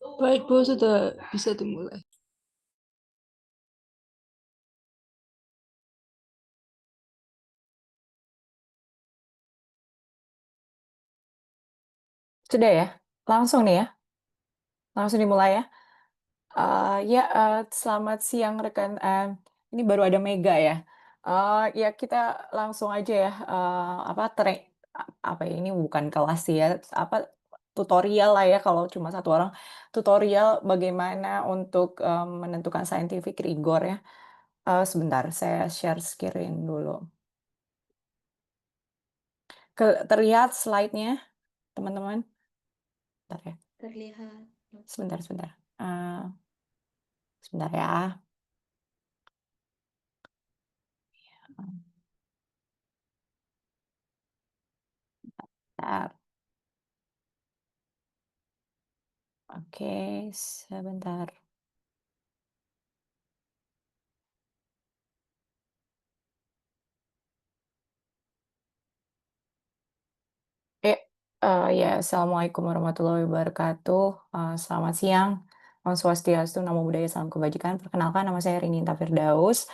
Baik, Bu, sudah bisa dimulai. Sudah ya? Langsung nih ya? Langsung dimulai ya? Ya, selamat siang rekan, ini baru ada Mega ya? Ya kita langsung aja ya, apa ya, ini bukan kelas sih ya, tutorial lah ya kalau cuma satu orang. Tutorial bagaimana untuk, menentukan scientific rigor ya. Sebentar saya share screen dulu. Terlihat slide-nya teman-teman? Bentar ya, Terlihat. sebentar sebentar, sebentar ya. Bentar, oke, sebentar. Eh, ya, assalamualaikum warahmatullahi wabarakatuh. Selamat siang. Om Swastiastu, Namo Buddhaya, Salam Kebajikan. Perkenalkan, nama saya Rininta Firdaus.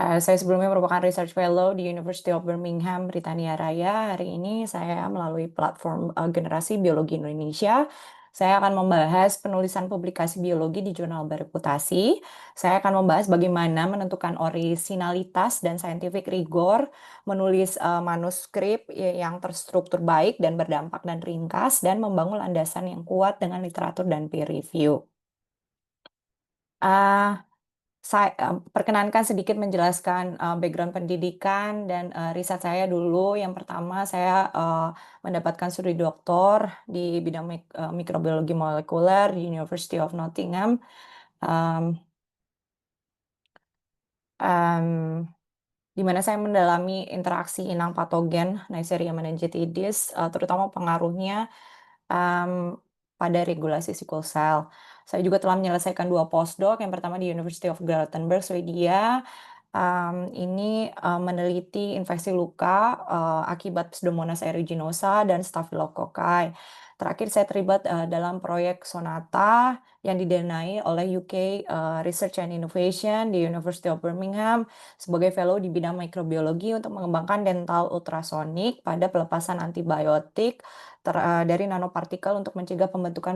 Saya sebelumnya merupakan Research Fellow di University of Birmingham, Britania Raya. Hari ini saya melalui platform Generasi Biologi Indonesia. Saya akan membahas penulisan publikasi biologi di jurnal bereputasi. Saya akan membahas bagaimana menentukan orisinalitas dan scientific rigor, menulis manuskrip yang terstruktur baik dan berdampak dan ringkas, dan membangun landasan yang kuat dengan literatur dan peer review. Ah, saya perkenankan sedikit menjelaskan background pendidikan dan riset saya dulu. Yang pertama, saya mendapatkan studi doktor di bidang mikrobiologi molekuler di University of Nottingham. Um, um, di mana saya mendalami interaksi inang patogen Neisseria meningitidis, terutama pengaruhnya pada regulasi sickle cell. Saya juga telah menyelesaikan 2 postdoc, yang pertama di University of Gothenburg, Swedia. Ini meneliti infeksi luka akibat Pseudomonas aeruginosa dan Staphylococcus. Terakhir saya terlibat dalam proyek Sonata yang didanai oleh UK Research and Innovation di University of Birmingham sebagai fellow di bidang mikrobiologi untuk mengembangkan dental ultrasonik pada pelepasan antibiotik dari nanopartikel untuk mencegah pembentukan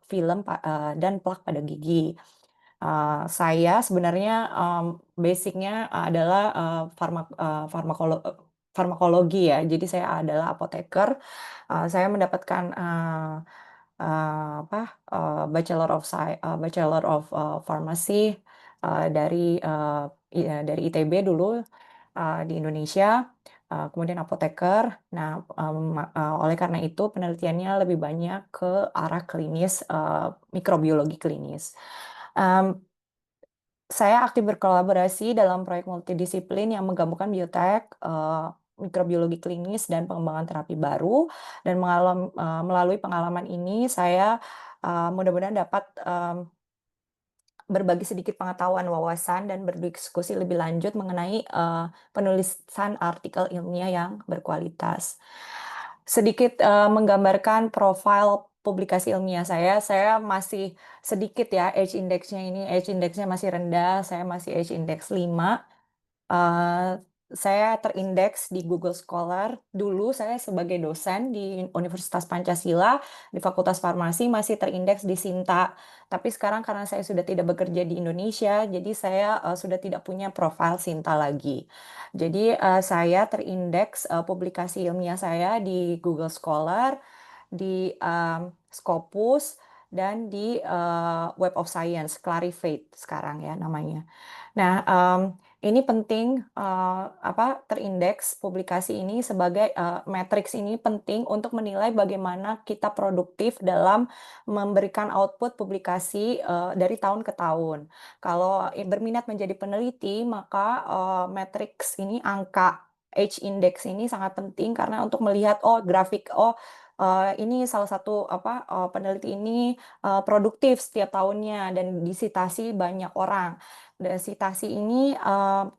film dan plak pada gigi. Saya sebenarnya basic-nya adalah farmakologi ya. Jadi saya adalah apoteker. Saya mendapatkan Bachelor of Pharmacy dari ITB dulu di Indonesia. Kemudian apoteker. Nah, oleh karena itu penelitiannya lebih banyak ke arah klinis, mikrobiologi klinis. Mmm, saya aktif berkolaborasi dalam proyek multidisiplin yang menggabungkan biotek, mikrobiologi klinis, dan pengembangan terapi baru. Dan melalui pengalaman ini saya mudah-mudahan dapat berbagi sedikit pengetahuan, wawasan, dan berdiskusi lebih lanjut mengenai penulisan artikel ilmiah yang berkualitas. Sedikit menggambarkan profil publikasi ilmiah saya masih sedikit ya age index-nya masih rendah, saya masih age index 5. Saya terindeks di Google Scholar. Dulu saya sebagai dosen di Universitas Pancasila, di Fakultas Farmasi masih terindeks di Sinta. Tapi sekarang karena saya sudah tidak bekerja di Indonesia, jadi saya sudah tidak punya profil Sinta lagi. Jadi saya terindeks publikasi ilmiah saya di Google Scholar, di Scopus, dan di Web of Science, Clarivate sekarang ya namanya. Nah, ini penting, terindeks publikasi ini sebagai matriks ini penting untuk menilai bagaimana kita produktif dalam memberikan output publikasi dari tahun ke tahun. Kalau berminat menjadi peneliti, maka matriks ini, angka H index ini sangat penting karena untuk melihat, oh grafik, oh ini salah satu peneliti ini produktif setiap tahunnya dan disitasi banyak orang. Dan sitasi ini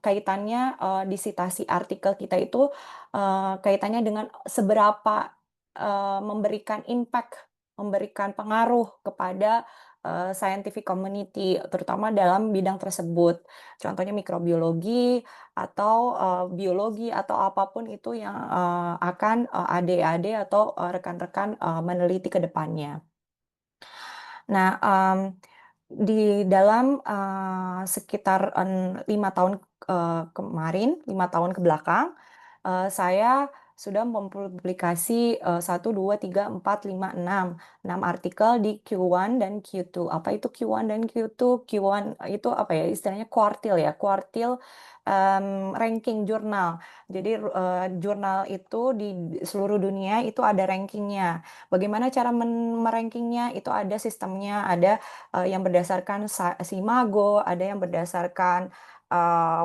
kaitannya disitasi artikel kita itu kaitannya dengan seberapa memberikan impact, memberikan pengaruh kepada scientific community, terutama dalam bidang tersebut. Contohnya mikrobiologi atau biologi atau apapun itu yang akan adik-adik atau rekan-rekan meneliti ke depannya. Nah, di dalam sekitar 5 tahun kemarin, 5 tahun ke belakang, saya sudah mempublikasi 1, 2, 3, 4, 5, 6 artikel di Q1 dan Q2. Apa itu Q1 dan Q2? Q1 itu apa ya istilahnya kuartil ya, kuartil ranking jurnal. Jadi jurnal itu di seluruh dunia itu ada rankingnya. Bagaimana cara merankingnya? Itu ada sistemnya, ada yang berdasarkan Simago, ada yang berdasarkan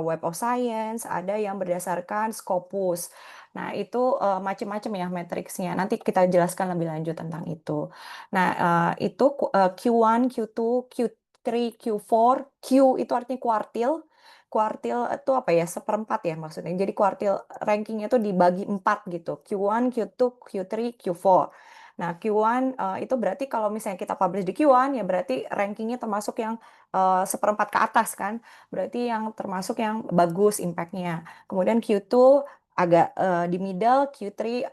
Web of Science, ada yang berdasarkan Scopus. Nah, itu macam-macam ya matriksnya. Nanti kita jelaskan lebih lanjut tentang itu. Nah, itu Q1, Q2, Q3, Q4. Q itu artinya kuartil. Kuartil itu apa ya? Seperempat ya maksudnya. Jadi kuartil rankingnya itu dibagi 4 gitu. Q1, Q2, Q3, Q4. Nah, Q1 itu berarti kalau misalnya kita publish di Q1 ya berarti rankingnya termasuk yang seperempat ke atas kan. Berarti yang termasuk yang bagus impact-nya. Kemudian Q2 agak di middle, Q3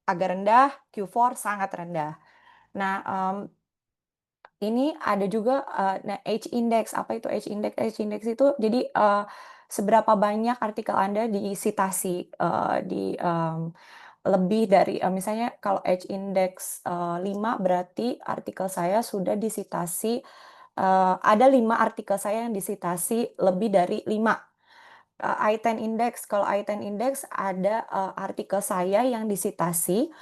agak rendah, Q4 sangat rendah. Nah, ini ada juga nah, H index. Apa itu H index? H index itu jadi seberapa banyak artikel Anda disitasi di lebih dari misalnya kalau H index 5 berarti artikel saya sudah disitasi ada 5 artikel saya yang disitasi lebih dari 5. I10 index, kalau I10 index ada artikel saya yang disitasi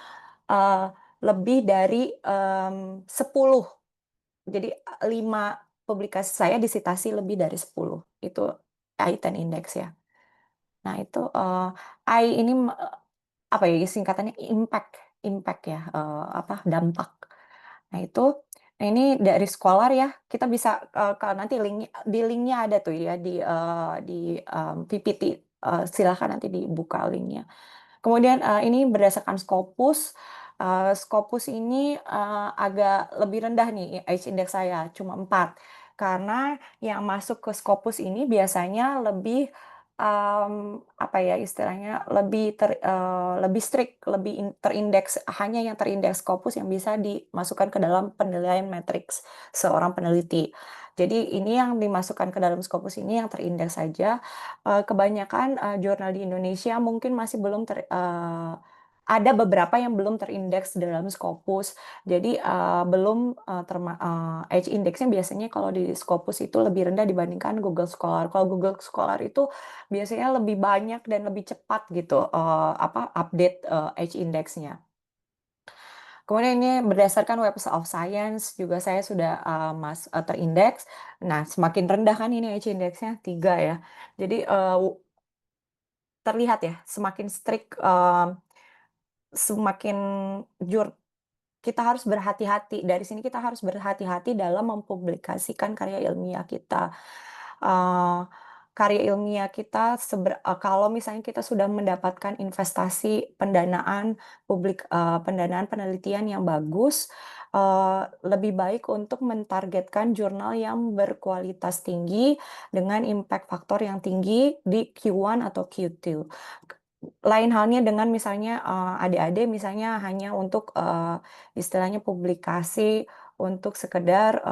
eh, lebih dari 10. Jadi 5 publikasi saya disitasi lebih dari 10. Itu I10 index ya. Nah, itu I ini apa ya singkatannya impact, impact ya, apa dampak. Nah, itu ini dari Scholar ya. Kita bisa kalau nanti linknya ada tuh ya di PPT. Silahkan nanti dibuka linknya. Kemudian ini berdasarkan Scopus. Scopus ini agak lebih rendah nih H index saya, cuma 4. Karena yang masuk ke Scopus ini biasanya lebih apa ya istilahnya lebih strict, lebih terindeks, hanya yang terindeks Scopus yang bisa dimasukkan ke dalam penilaian matriks seorang peneliti. Jadi ini yang dimasukkan ke dalam Scopus ini yang terindeks saja. Kebanyakan jurnal di Indonesia mungkin masih belum ada beberapa yang belum terindeks dalam Scopus. Jadi belum H indexnya biasanya kalau di Scopus itu lebih rendah dibandingkan Google Scholar. Kalau Google Scholar itu biasanya lebih banyak dan lebih cepat gitu apa update H indexnya. Kemudian ini berdasarkan Web of Science juga saya sudah terindeks. Nah, semakin rendah kan ini H indexnya 3 ya. Jadi terlihat ya semakin strict, semakin jur kita harus berhati-hati. Dari sini kita harus berhati-hati dalam mempublikasikan karya ilmiah kita. Eh, Karya ilmiah kita kalau misalnya kita sudah mendapatkan investasi pendanaan pendanaan penelitian yang bagus, lebih baik untuk mentargetkan jurnal yang berkualitas tinggi dengan impact faktor yang tinggi di Q1 atau Q2. Lain halnya dengan misalnya adik-adik misalnya hanya untuk istilahnya publikasi untuk sekedar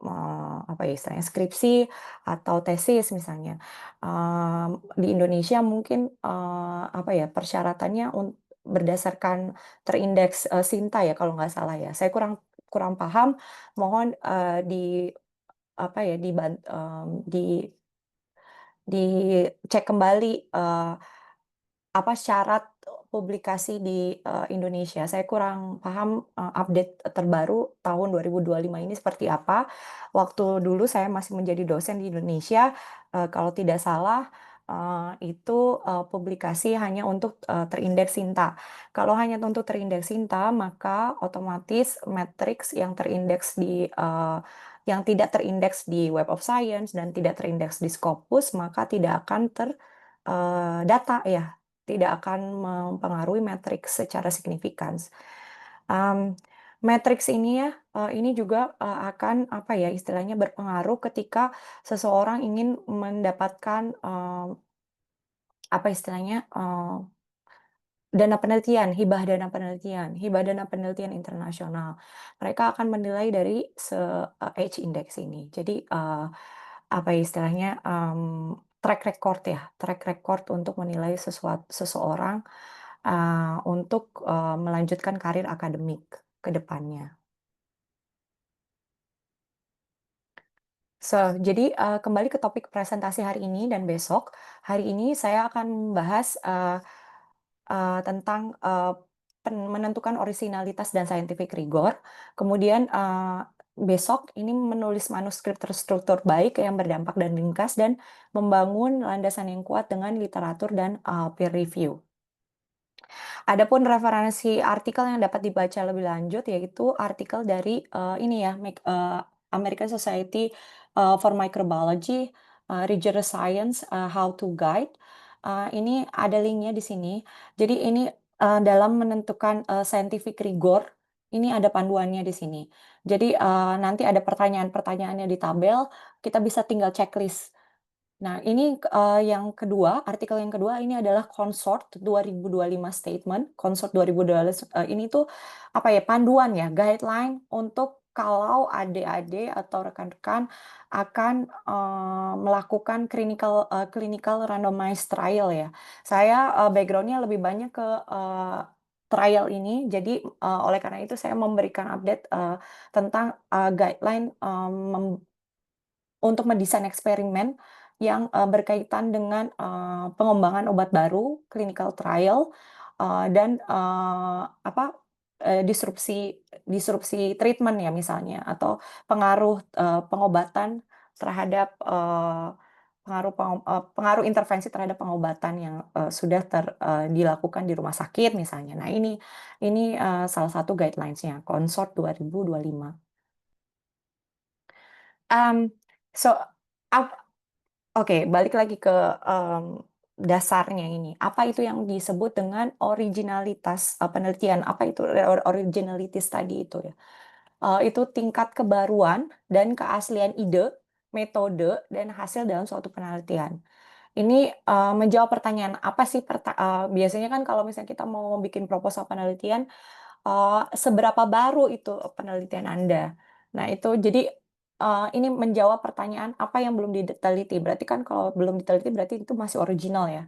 apa ya istilahnya skripsi atau tesis misalnya. Di Indonesia mungkin apa ya persyaratannya berdasarkan terindeks Sinta ya kalau nggak salah ya. Saya kurang kurang paham. Mohon di apa ya dicek kembali apa syarat publikasi di Indonesia. Saya kurang paham update terbaru tahun 2025 ini seperti apa. Waktu dulu saya masih menjadi dosen di Indonesia, kalau tidak salah itu publikasi hanya untuk terindeks Sinta. Kalau hanya untuk terindeks Sinta, maka otomatis matriks yang terindeks yang tidak terindeks di Web of Science dan tidak terindeks di Scopus, maka tidak akan terdata ya tidak akan mempengaruhi matriks secara signifikan. Um, Matriks ini ya, ini juga, akan apa ya, istilahnya berpengaruh ketika seseorang ingin mendapatkan, apa istilahnya, dana penelitian, hibah dana penelitian internasional. Mereka akan menilai dari H index ini. Jadi, apa ya istilahnya, track record untuk menilai seseorang, untuk, melanjutkan karir akademik ke depannya. Jadi, kembali ke topik presentasi hari ini dan besok. Hari ini saya akan membahas, tentang, menentukan orisinalitas dan scientific rigor. Kemudian, besok ini menulis manuskrip terstruktur baik yang berdampak dan ringkas dan membangun landasan yang kuat dengan literatur dan, peer review. Adapun referensi artikel yang dapat dibaca lebih lanjut yaitu artikel dari, ini ya, American Society, for Microbiology, Rigorous Science, How to Guide. Ini ada linknya di sini. Jadi ini, dalam menentukan, scientific rigor, ini ada panduannya di sini. Jadi, nanti ada pertanyaan-pertanyaannya di tabel, kita bisa tinggal checklist. Nah, ini, yang kedua, artikel yang kedua ini adalah Consort 2025 Statement. Consort 2025, ini tuh, apa ya, panduan ya, guideline untuk kalau adik-adik atau rekan-rekan akan, melakukan clinical randomized trial ya. Saya, background-nya lebih banyak ke, trial ini, jadi, oleh karena itu saya memberikan update, tentang, guideline, untuk mendesain eksperimen yang, berkaitan dengan, pengembangan obat baru, clinical trial, dan, apa, disrupsi disrupsi treatment ya misalnya, atau pengaruh, pengobatan terhadap, pengaruh intervensi terhadap pengobatan yang, sudah dilakukan di rumah sakit misalnya. Nah ini, salah satu guidelines-nya, Consort 2025. Mmm, so, ap Oke, balik lagi ke, dasarnya ini. Apa itu yang disebut dengan originalitas, penelitian? Apa itu originalities tadi itu ya? Itu tingkat kebaruan dan keaslian ide, metode, dan hasil dalam suatu penelitian. Ini, menjawab pertanyaan, apa sih biasanya kan kalau misalnya kita mau bikin proposal penelitian, seberapa baru itu penelitian Anda? Nah itu jadi, ini menjawab pertanyaan apa yang belum diteliti, berarti kan kalau belum diteliti berarti itu masih original ya.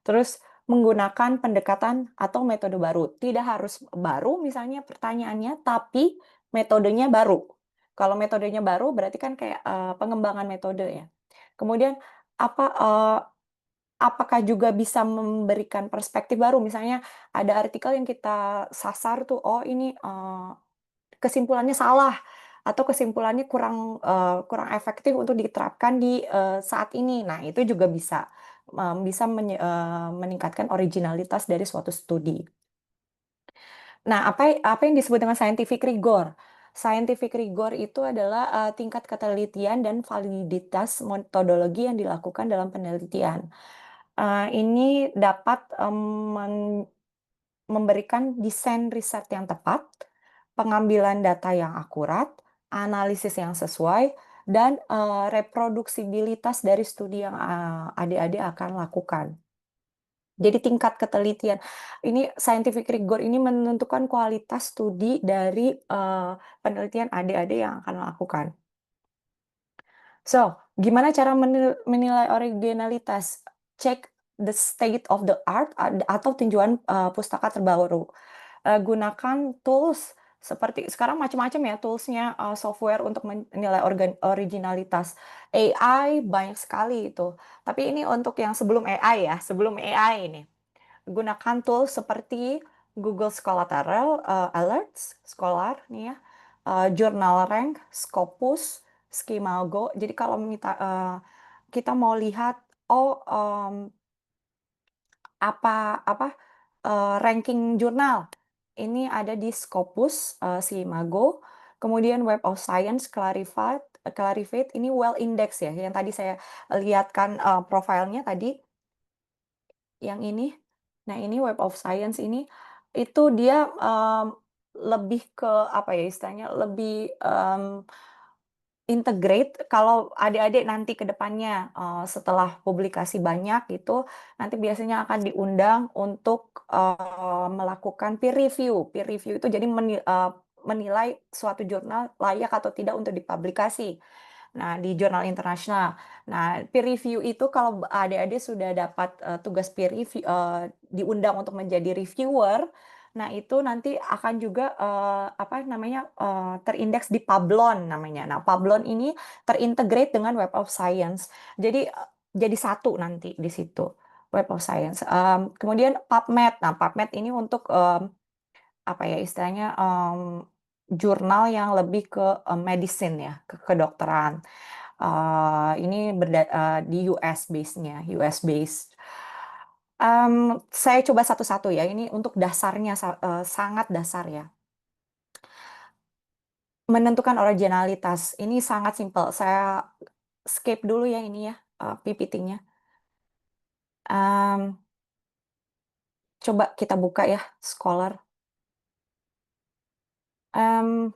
Terus menggunakan pendekatan atau metode baru, tidak harus baru misalnya pertanyaannya, tapi metodenya baru. Kalau metodenya baru berarti kan kayak, pengembangan metode ya. Kemudian apa, apakah juga bisa memberikan perspektif baru? Misalnya ada artikel yang kita sasar tuh, oh ini, kesimpulannya salah atau kesimpulannya kurang efektif untuk diterapkan di, saat ini. Nah, itu juga bisa meningkatkan originalitas dari suatu studi. Nah, apa yang disebut dengan scientific rigor? Scientific rigor itu adalah, tingkat ketelitian dan validitas metodologi yang dilakukan dalam penelitian. Ini dapat, memberikan desain riset yang tepat, pengambilan data yang akurat, analisis yang sesuai, dan, reproduksibilitas dari studi yang, adik-adik akan lakukan. Jadi tingkat ketelitian ini scientific rigor ini menentukan kualitas studi dari, penelitian adik-adik yang akan lakukan. So, gimana cara menilai originalitas? Cek the state of the art atau tinjauan, pustaka terbaru. Gunakan tools seperti sekarang macam-macam ya toolsnya software untuk menilai originalitas. AI banyak sekali itu. Tapi ini untuk yang sebelum AI ya, sebelum AI ini. Gunakan tools seperti Google Scholar Alerts, Scholar nih ya, Journal Rank, Scopus, Skimago. Jadi kalau kita mau lihat, oh, apa, ranking jurnal, ini ada di Scopus, Skimago, kemudian Web of Science, Clarivate, ini well index ya, yang tadi saya lihatkan, profilnya tadi. Yang ini. Nah, ini Web of Science ini, itu dia, lebih ke apa ya istilahnya, lebih, integrate kalau adik-adik nanti ke depannya, setelah publikasi banyak gitu, nanti biasanya akan diundang untuk, melakukan peer review. Peer review itu jadi menilai suatu jurnal layak atau tidak untuk dipublikasi. Nah, di jurnal internasional. Nah, peer review itu kalau adik-adik sudah dapat, tugas peer review diundang untuk menjadi reviewer, nah itu nanti akan juga, apa namanya, terindeks di Publon namanya. Nah, Publon ini terintegrate dengan Web of Science. Jadi satu nanti di situ, Web of Science. Kemudian PubMed. Nah, PubMed ini untuk, apa ya istilahnya, jurnal yang lebih ke, medicine ya, ke kedokteran. Ini di US base-nya, US based. Saya coba satu-satu ya, ini untuk dasarnya sangat dasar ya. Menentukan originalitas, ini sangat simpel. Saya skip dulu ya ini ya, PPT-nya. Mmm, Coba kita buka ya, Scholar. Mmm,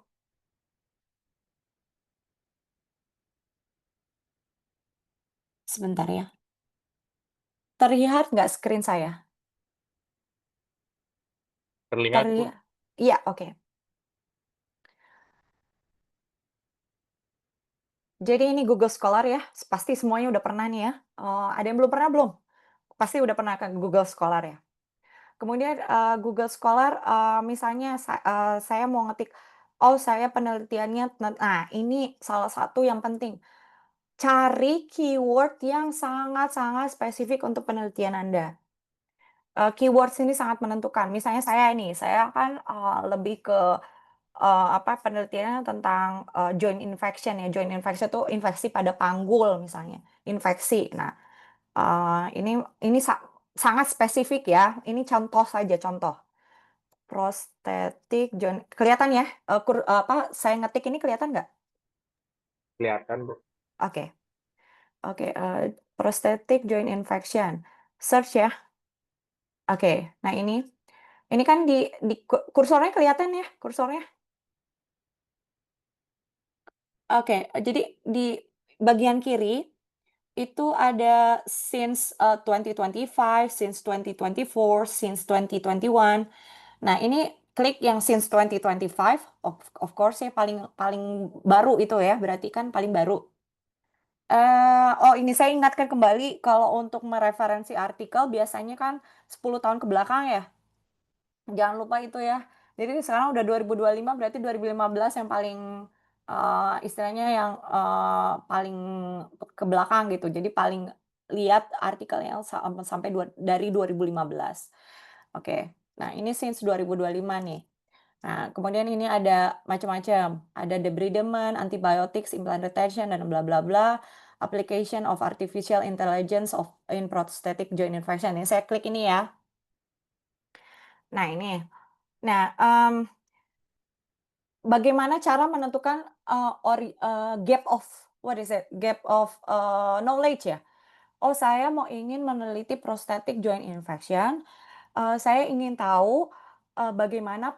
Sebentar ya. Terlihat nggak screen saya? Terlihat, Bu. Iya, oke. Jadi ini Google Scholar ya, pasti semuanya udah pernah nih ya. Ada yang belum pernah belum? Pasti udah pernah ke Google Scholar ya? Kemudian, Google Scholar, misalnya saya mau ngetik, "Oh saya penelitiannya," nah ini salah satu yang penting, cari keyword yang sangat-sangat spesifik untuk penelitian Anda. Keywords ini sangat menentukan. Misalnya saya ini, saya kan, lebih ke, apa, penelitiannya tentang, joint infection ya. Joint infection itu infeksi pada panggul misalnya, infeksi. Nah, ini sangat spesifik ya, ini contoh saja, contoh. Prosthetic joint kelihatan ya? Apa, saya ngetik ini kelihatan nggak? Kelihatan, Bu. Oke oke, prosthetic joint infection, search ya. Oke, nah ini kan di kursornya kelihatan ya, kursornya? Oke, jadi di bagian kiri itu ada since, 2025, since 2024, since 2021. Nah, ini klik yang since 2025, of course ya paling paling baru itu ya, berarti kan paling baru. Oh ini saya ingatkan kembali kalau untuk mereferensi artikel biasanya kan 10 tahun ke belakang ya. Jangan lupa itu ya. Jadi sekarang udah 2025 berarti 2015 yang paling, istilahnya yang, paling ke belakang gitu. Jadi paling lihat artikel yang sampai dari 2015. Oke. Nah ini since 2025 nih. Nah kemudian ini ada macam-macam. Ada debridement, antibiotics, implant retention, dan bla bla bla. Application of artificial intelligence in prosthetic joint infection. Ini saya klik ini ya. Nah ini. Nah, bagaimana cara menentukan, gap of what is it? Gap of, knowledge ya? Oh, saya mau ingin meneliti prosthetic joint infection, saya ingin tahu, bagaimana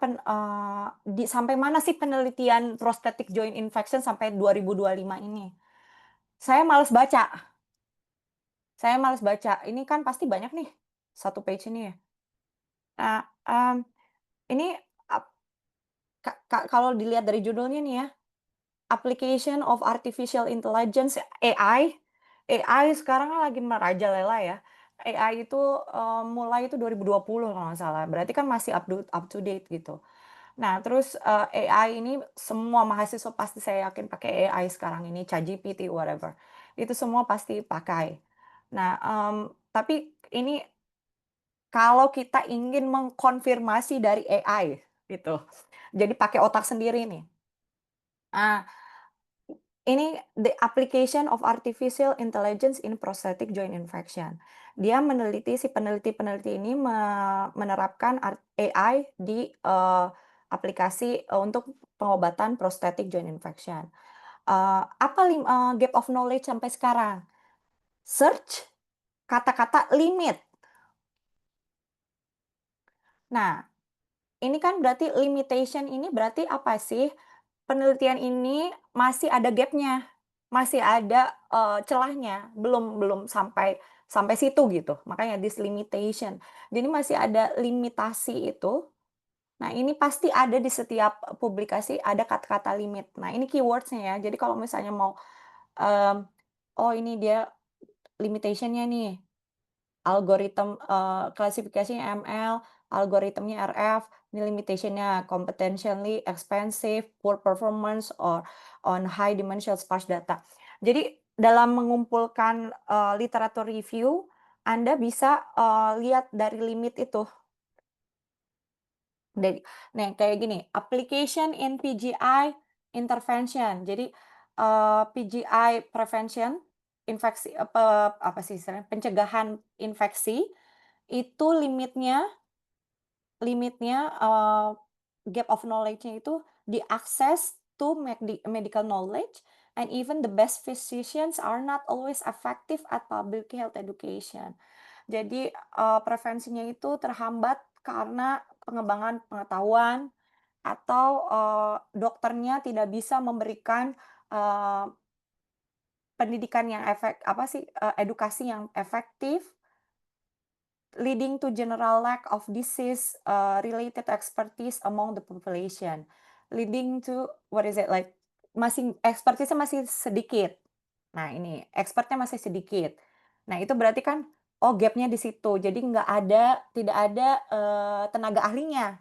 sampai mana sih penelitian prosthetic joint infection sampai 2025 ini. Saya males baca saya males baca, ini kan pasti banyak nih, satu page ini ya. Nah, ini kalau dilihat dari judulnya nih ya, application of artificial intelligence, AI. AI sekarang kan lagi merajalela ya. AI itu, mulai itu 2020 kalau nggak salah, berarti kan masih up to date gitu. Nah terus, AI ini semua mahasiswa pasti saya yakin pakai AI sekarang ini, ChatGPT, whatever. Itu semua pasti pakai. Nah, tapi ini kalau kita ingin mengkonfirmasi dari AI gitu, jadi pakai otak sendiri nih. Ah, ini the application of artificial intelligence in prosthetic joint infection. Dia si peneliti-peneliti ini menerapkan AI di, aplikasi, untuk pengobatan prosthetic joint infection. Gap of knowledge sampai sekarang? Search kata-kata limit. Nah, ini kan berarti limitation ini berarti apa sih? Penelitian ini masih ada gap-nya, masih ada, celahnya, belum belum sampai sampai situ gitu, makanya this limitation. Jadi masih ada limitasi itu. Nah, ini pasti ada di setiap publikasi ada kata-kata limit. Nah, ini keyword-nya ya. Jadi kalau misalnya mau, mmm, oh ini dia limitation-nya nih, klasifikasinya ML, algoritmnya RF, ini limitation-nya computationally expensive, poor performance, or on high dimensional sparse data. Jadi dalam mengumpulkan, literatur review, Anda bisa, lihat dari limit itu. Nah, kayak gini, application in PGI intervention. Jadi, PGI prevention, infeksi apa sih istilahnya, pencegahan infeksi, itu limitnya limitnya, gap of knowledge-nya itu di access to medical knowledge, and even the best physicians are not always effective at public health education. Jadi, prevensinya itu terhambat karena pengembangan pengetahuan atau, dokternya tidak bisa memberikan, eee, pendidikan yang edukasi yang efektif, leading to general lack of disease, related expertise among the population. Leading to what is it, like, expertise-nya masih sedikit. Nah ini, expertnya masih sedikit. Nah itu berarti kan, oh gap-nya di situ. Jadi tidak ada, tenaga ahlinya.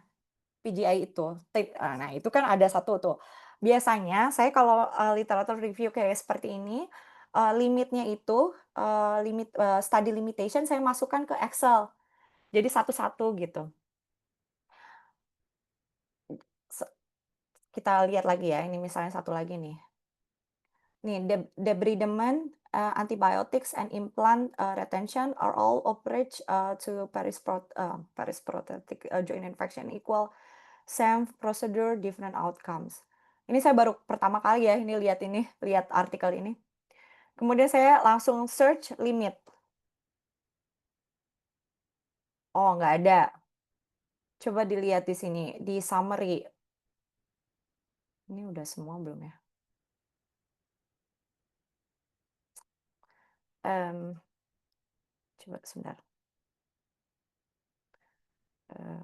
PGI itu. Nah itu kan ada satu tuh. Biasanya saya kalau, literatur review kayak seperti ini, limitnya itu, study limitation saya masukkan ke Excel. Jadi satu-satu gitu. Se Kita lihat lagi ya, ini misalnya satu lagi nih. Nih, debridement, antibiotics and implant, retention are all approach, to perisprothetic, joint infection equal same procedure, different outcomes. Ini saya baru pertama kali ya ini lihat artikel ini. Kemudian saya langsung search limit. Oh, nggak ada. Coba dilihat di sini, di summary. Ini udah semua belum ya? Coba sebentar.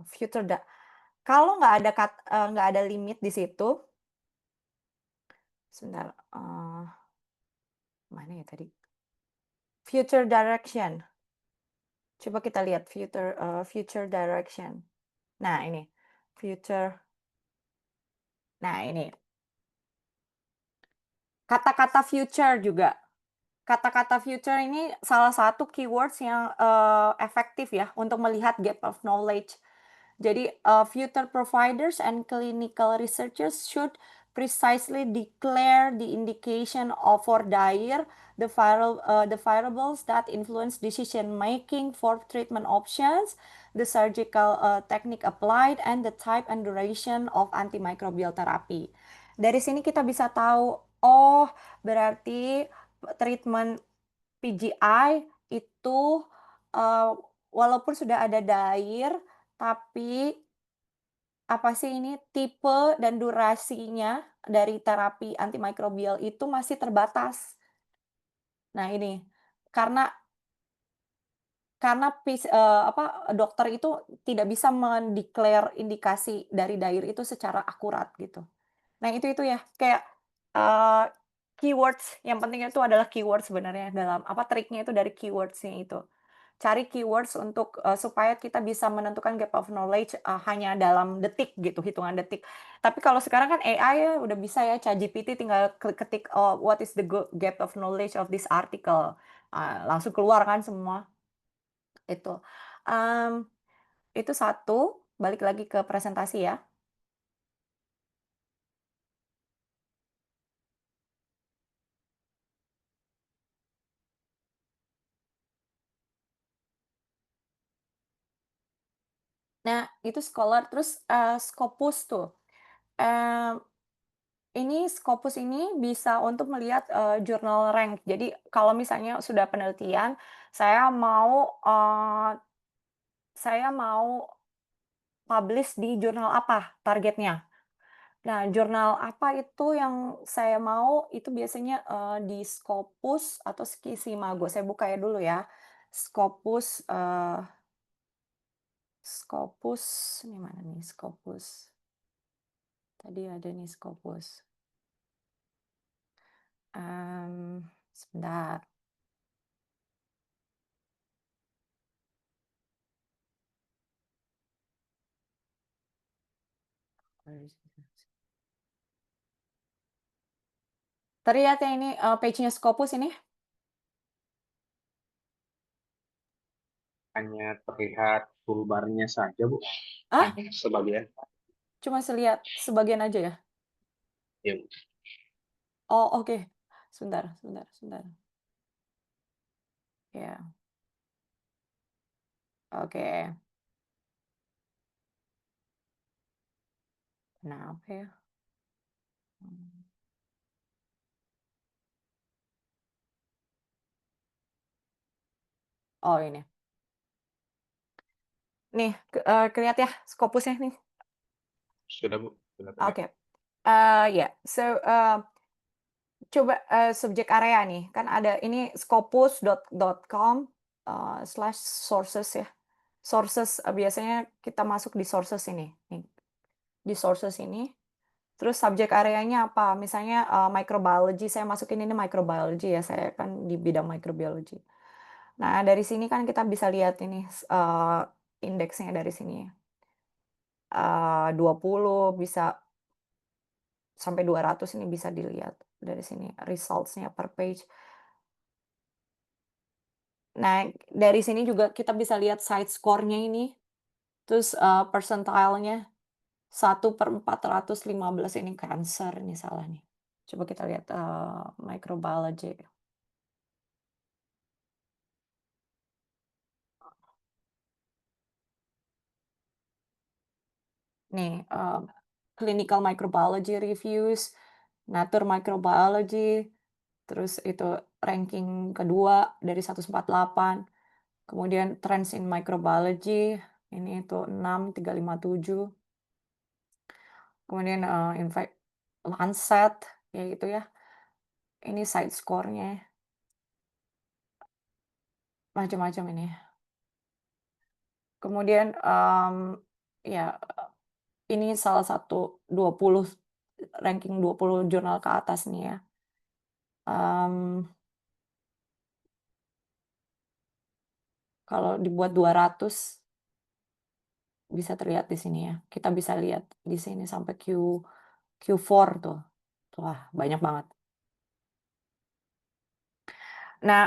Future kalau nggak ada limit di situ, sebentar, mana ya tadi? Future direction. Coba kita lihat future direction. Nah ini, future. Nah ini. Kata-kata future juga. Kata-kata future ini salah satu keywords yang, efektif ya untuk melihat gap of knowledge. Jadi, future providers and clinical researchers should precisely declare the indication of for the variables that influence decision making for treatment options, the surgical, technique applied, and the type and duration of antimicrobial therapy. Dari sini kita bisa tahu, oh berarti treatment PGI itu, walaupun sudah ada DAIR, tapi apa sih ini, tipe dan durasinya dari terapi antimikrobial itu masih terbatas. Nah ini, karena dokter itu tidak bisa indikasi dari DAIR itu secara akurat gitu. Nah itu ya, kayak, eee, keywords, yang penting itu adalah keyword sebenarnya dalam triknya itu dari keywords-nya itu. Cari keywords untuk, supaya kita bisa menentukan gap of knowledge, hanya dalam detik gitu, hitungan detik. Tapi kalau sekarang kan AI ya udah bisa ya, ChatGPT tinggal ketik, oh what is the gap of knowledge of this article, langsung keluar kan semua, itu. Mmm, itu satu, balik lagi ke presentasi ya. Nah, itu Scholar, terus, Scopus tuh. Eee, ini Scopus ini bisa untuk melihat, jurnal rank. Jadi kalau misalnya sudah penelitian, saya mau, eee, saya mau publish di jurnal apa targetnya. Nah, jurnal apa itu yang saya mau, itu biasanya, di Scopus atau Skisimago. Saya buka ya dulu ya. Scopus, Scopus, ini mana nih Scopus? Tadi ada nih Scopus. Sebentar. Terlihat ya ini, page-nya Scopus ini? Hanya terlihat toolbar-nya saja, Bu. Ah, Sebagian. cuma lihat sebagian aja ya? Ya, Bu. Oh, oke. Sebentar sebentar sebentar. Ya. Oke. Kenapa ya? Mmm. Oh, ini. Nih, kelihatan ya Scopus-nya nih? Sudah, Bu. Sudah terlihat. Oke. Ya. So, coba, subjek area nih, kan ada ini scopus.com, /sources ya. Sources, biasanya kita masuk di sources ini, nih. Di sources ini, terus subjek areanya apa, misalnya, microbiology, saya masukin ini microbiology ya, saya kan di bidang microbiology. Nah, dari sini kan kita bisa lihat ini, indeksnya dari sini. 20 bisa sampai 200 ini bisa dilihat dari sini results-nya per page. Nah, dari sini juga kita bisa lihat site score-nya ini, terus, percentile-nya 1/415 ini cancer, ini salah nih. Coba kita lihat, microbiology. Nih, clinical microbiology reviews, Nature Microbiology, terus itu ranking kedua dari 148, kemudian Trends in Microbiology, ini itu 6, 357. Kemudian, Lancet, ya gitu ya. Ini site score-nya. Macam-macam ini. Kemudian, ya, ini salah satu 20, ranking 20 jurnal ke atas nih ya. Kalau dibuat 200 bisa terlihat di sini ya. Kita bisa lihat di sini sampai Q4 tuh. Wah, banyak banget. Nah,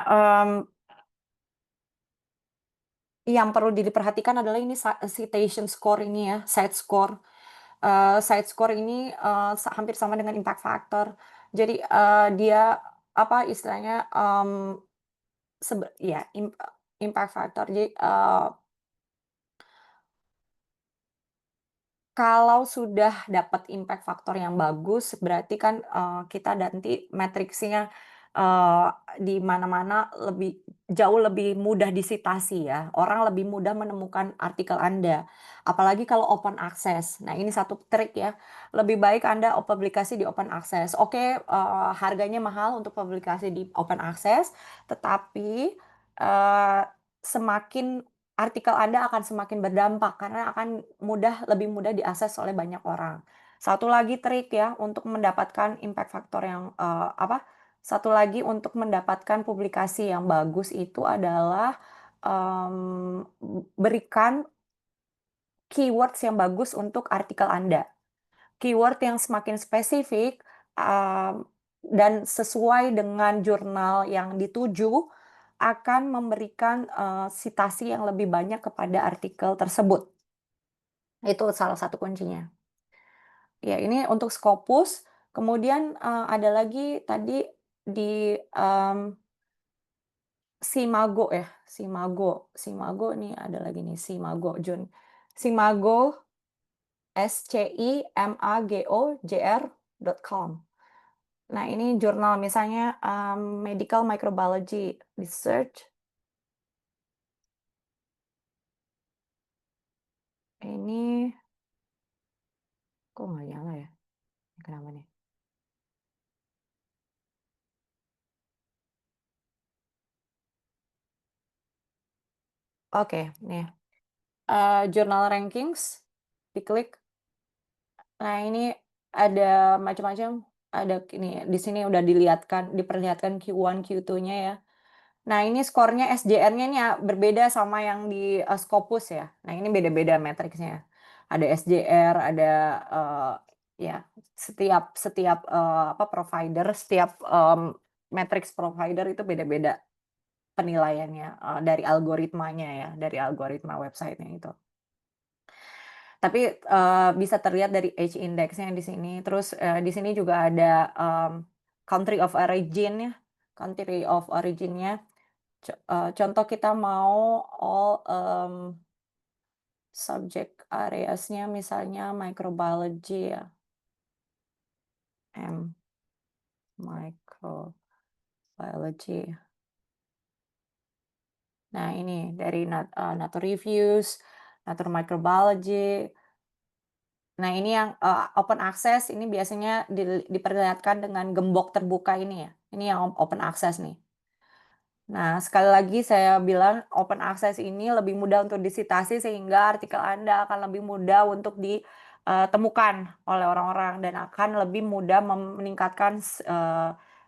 yang perlu diperhatikan adalah ini citation score ini ya, site score. Site score ini, hampir sama dengan impact factor. Jadi, dia apa istilahnya, ya impact factor. Jadi, kalau sudah dapat impact factor yang bagus, berarti kan, kita nanti matriksnya, di mana-mana jauh lebih mudah disitasi ya, orang lebih mudah menemukan artikel Anda, apalagi kalau open access. Nah, ini satu trik ya, lebih baik Anda publikasi di open access. Oke, harganya mahal untuk publikasi di open access, tetapi, semakin artikel Anda akan semakin berdampak karena akan lebih mudah diakses oleh banyak orang. Satu lagi trik ya untuk mendapatkan impact factor yang, satu lagi untuk mendapatkan publikasi yang bagus itu adalah, berikan keywords yang bagus untuk artikel Anda. Keyword yang semakin spesifik, dan sesuai dengan jurnal yang dituju, akan memberikan, sitasi yang lebih banyak kepada artikel tersebut. Itu salah satu kuncinya. Ya, ini untuk Scopus, kemudian, ada lagi tadi di, Simago ya, Simago nih ada lagi nih Simago, Simago, SCIMAGOJR.com. Nah, ini jurnal misalnya, Medical Microbiology Research. 。Ini kok nggak nyala ya? Kenapa nih? Oke, nih. Journal rankings, diklik. Nah, ini ada macam-macam. Ada ini di sini udah diperlihatkan Q1, Q2-nya ya. Nah, ini skornya SJR-nya nih berbeda sama yang di Scopus ya. Nah, ini beda-beda matriksnya. Ada SJR, ada ya setiap setiap apa provider, setiap matriks provider itu beda-beda penilaiannya dari algoritmanya ya, dari algoritma website-nya itu. Tapi bisa terlihat dari H index-nya di sini. Terus di sini juga ada country of origin ya, country of origin-nya. Contoh kita mau all subject areas-nya misalnya microbiology ya. Microbiology. Nah, ini dari Nature Reviews, Nature Microbiology. Nah, ini yang open access ini biasanya diperlihatkan dengan gembok terbuka ini ya. Ini yang open access nih. Nah, sekali lagi saya bilang open access ini lebih mudah untuk disitasi sehingga artikel Anda akan lebih mudah untuk ditemukan oleh orang-orang dan akan lebih mudah meningkatkan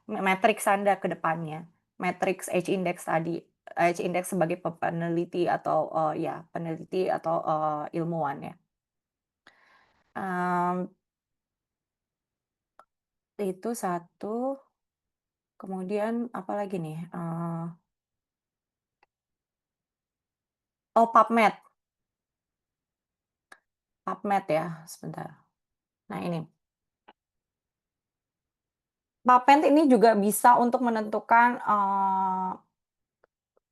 matriks Anda ke depannya. Matriks H index tadi. H index sebagai peneliti atau ya peneliti atau ilmuwan ya. Itu satu. Kemudian apa lagi nih? Oh, PubMed. PubMed ya, sebentar. Nah, ini. PubMed ini juga bisa untuk menentukan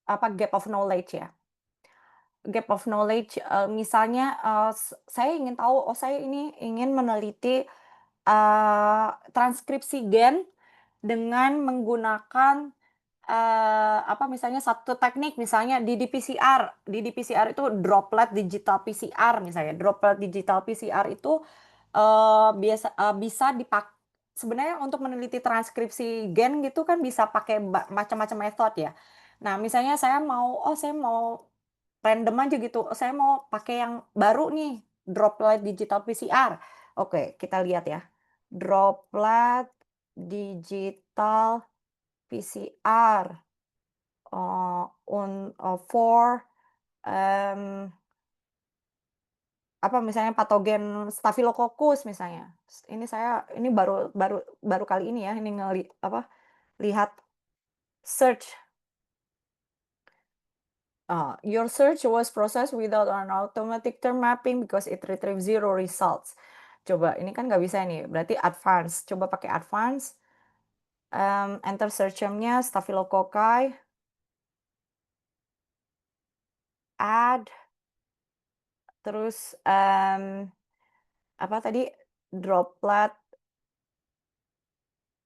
apa gap of knowledge ya. Gap of knowledge, misalnya saya ingin tahu, oh saya ini ingin meneliti transkripsi gen dengan menggunakan apa misalnya satu teknik misalnya di ddPCR. Di ddPCR itu droplet digital PCR misalnya. Droplet digital PCR itu bisa sebenarnya untuk meneliti transkripsi gen gitu kan bisa pakai macam-macam metode ya. Nah, misalnya saya mau random aja gitu. Saya mau pakai yang baru nih, droplet digital PCR. Oke, kita lihat ya. Droplet digital PCR for apa misalnya patogen Staphylococcus misalnya. Ini baru baru baru kali ini ya, ini lihat search. Your search was processed without an automatic term mapping because it retrieved 0 results. Coba, ini kan nggak bisa nih, berarti advance. Coba pakai advance. Enter search term-nya Staphylococci. Add. Terus apa tadi? Droplet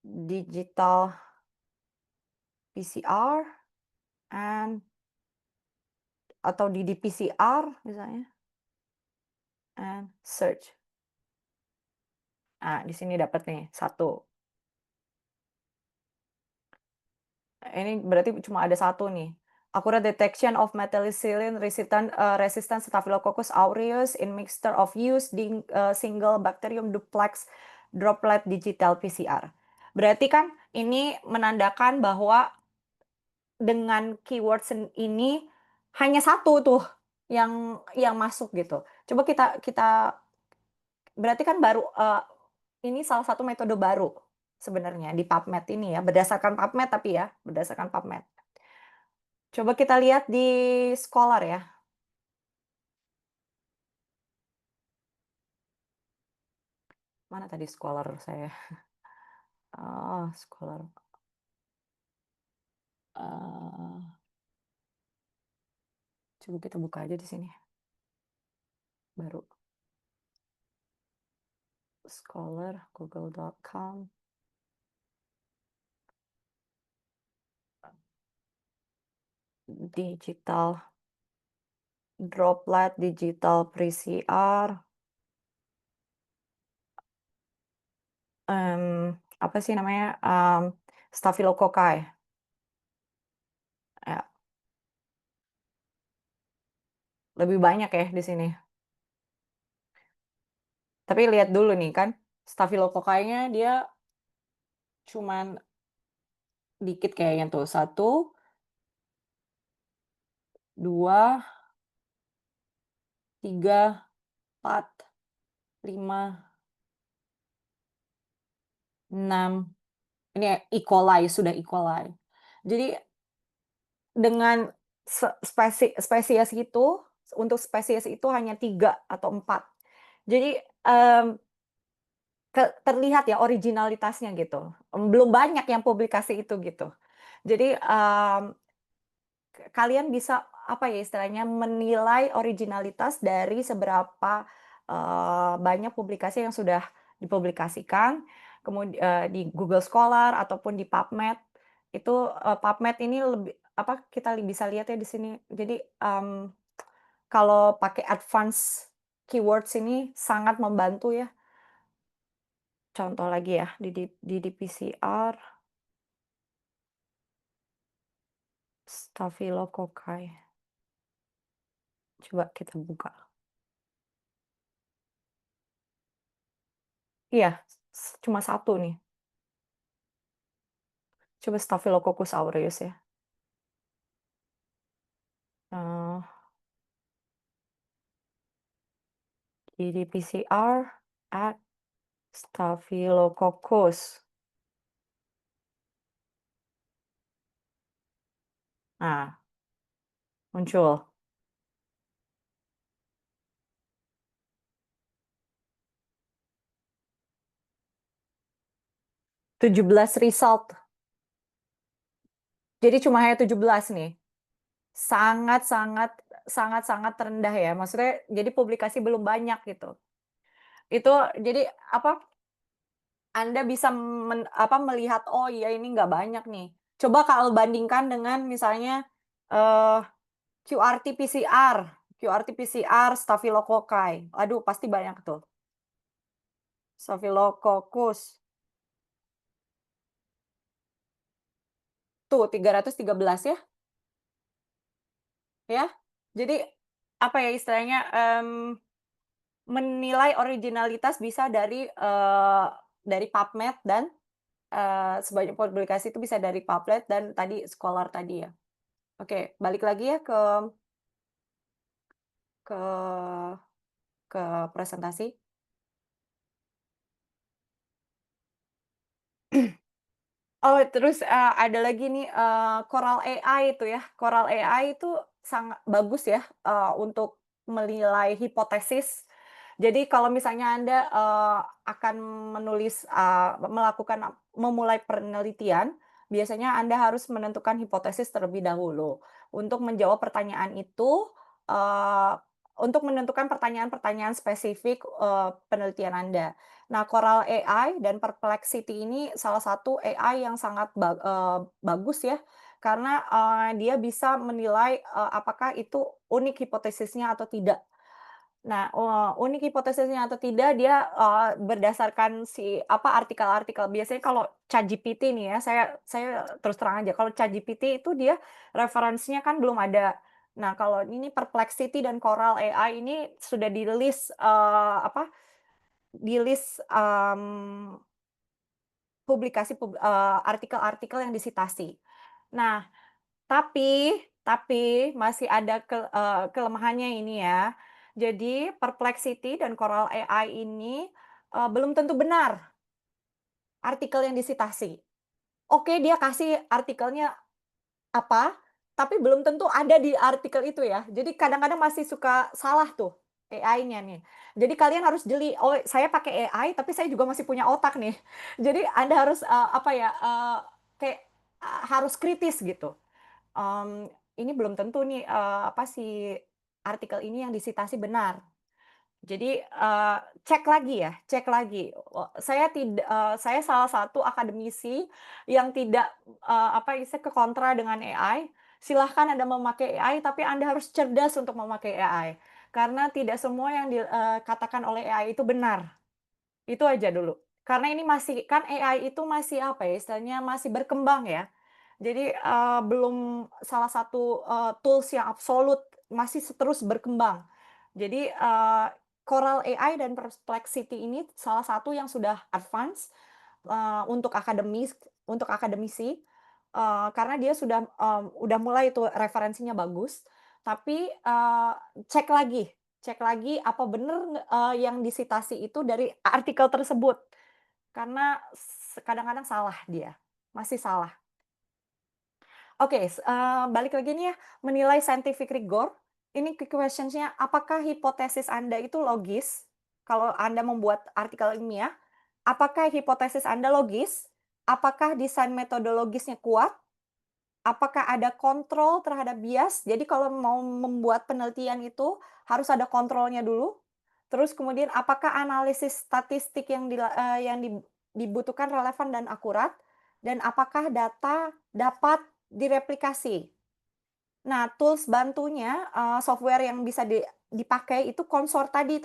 digital PCR atau ddPCR misalnya. And search. Di sini dapat nih, 1. Ini berarti cuma ada 1 nih. Accurate detection of methicillin resistant Staphylococcus aureus in mixture of used single bacterium duplex droplet digital PCR. Berarti kan ini menandakan bahwa dengan keyword ini hanya 1 tuh yang masuk gitu. Coba kita berarti kan baru ini salah satu metode baru sebenarnya di PubMed ini ya, berdasarkan PubMed tapi ya, berdasarkan PubMed. Coba kita lihat di Scholar ya. Mana tadi Scholar saya? Scholar. Coba kita buka aja di sini. Baru. Scholar, google.com. Digital droplet digital PCR. Apa sih namanya? Staphylococci. Ya, lebih banyak ya di sini. Tapi lihat dulu nih kan, Staphylococci-nya dia cuman dikit kayaknya tuh. 1, 2, 3, 4, 5, 6. Ini E. coli, sudah E. coli. Jadi dengan spesies itu, untuk spesies itu hanya 3 atau 4. Jadi, terlihat ya originalitasnya gitu. Belum banyak yang publikasi itu gitu. Jadi, kalian bisa, apa ya istilahnya, menilai originalitas dari seberapa, banyak publikasi yang sudah dipublikasikan, di Google Scholar ataupun di PubMed. Itu, PubMed ini lebih apa, kita bisa lihat ya di sini. Jadi, kalau pakai advance keywords ini sangat membantu ya. Contoh lagi ya, di PCR, Staphylococci. Coba kita buka. Iya, cuma 1 nih. Coba Staphylococcus aureus ya. Eee, di PCR at Staphylococcus. Nah, muncul. 17 result. Jadi cuma hanya 17 nih. Sangat-sangat terendah ya, maksudnya jadi publikasi belum banyak gitu. Itu jadi apa, Anda bisa melihat, oh iya ini nggak banyak nih. Coba kalau bandingkan dengan misalnya, eee, QRT-PCR, QRT-PCR Staphylococci. Aduh pasti banyak tuh. Staphylococcus. Tuh 313 ya, ya. Jadi, apa ya istilahnya, menilai originalitas bisa dari PubMed dan, sebanyak publikasi itu bisa dari PubMed dan tadi Scholar tadi ya. Oke, balik lagi ya ke ke presentasi. Oh, terus, ada lagi nih, Coral AI itu ya. Coral AI itu sangat bagus ya, untuk menilai hipotesis. Jadi kalau misalnya Anda, akan memulai penelitian, biasanya Anda harus menentukan hipotesis terlebih dahulu. Untuk menjawab pertanyaan itu, untuk menentukan pertanyaan-pertanyaan spesifik, penelitian Anda. Nah, Coral AI dan Perplexity ini salah satu AI yang sangat bagus ya, karena, dia bisa menilai, apakah itu unik hipotesisnya atau tidak. Nah, unik hipotesisnya atau tidak dia, berdasarkan artikel-artikel. Biasanya kalau ChatGPT nih ya, saya terus terang aja, kalau ChatGPT itu dia referensinya kan belum ada. Nah, kalau ini Perplexity dan Coral AI ini sudah di-list, artikel-artikel yang disitasi. Nah, tapi masih ada kelemahannya ini ya. Jadi Perplexity dan Coral AI ini, belum tentu benar artikel yang disitasi. Oke, dia kasih artikelnya apa, tapi belum tentu ada di artikel itu ya. Jadi kadang-kadang masih suka salah tuh AI-nya nih. Jadi kalian harus jeli, "Oh, saya pakai AI, tapi saya juga masih punya otak nih." Jadi Anda harus, kayak, harus kritis gitu. Ini belum tentu nih, si artikel ini yang disitasi benar. Jadi, cek lagi ya, cek lagi. Saya salah satu akademisi yang tidak, ke kontra dengan AI. Silahkan Anda memakai AI, tapi Anda harus cerdas untuk memakai AI. Karena tidak semua yang dikatakan oleh AI itu benar. Itu aja dulu. Karena ini masih, kan AI itu masih apa ya, istilahnya masih berkembang ya. Jadi belum salah satu tools yang absolut, masih terus berkembang. Jadi Coral AI dan Perplexity ini salah satu yang sudah advance untuk akademisi, karena dia udah mulai itu referensinya bagus, tapi cek lagi apa bener yang disitasi itu dari artikel tersebut, karena kadang-kadang salah dia, masih salah. Oke, balik lagi nih ya, menilai scientific rigor. Ini key questions-nya, apakah hipotesis Anda itu logis? Kalau Anda membuat artikel ilmiah, apakah hipotesis Anda logis? Apakah desain metodologisnya kuat? Apakah ada kontrol terhadap bias? Jadi kalau mau membuat penelitian itu harus ada kontrolnya dulu. Terus kemudian apakah analisis statistik yang dibutuhkan relevan dan akurat? Dan apakah data dapat direplikasi? Nah, tools bantunya, software yang bisa dipakai itu Consort tadi,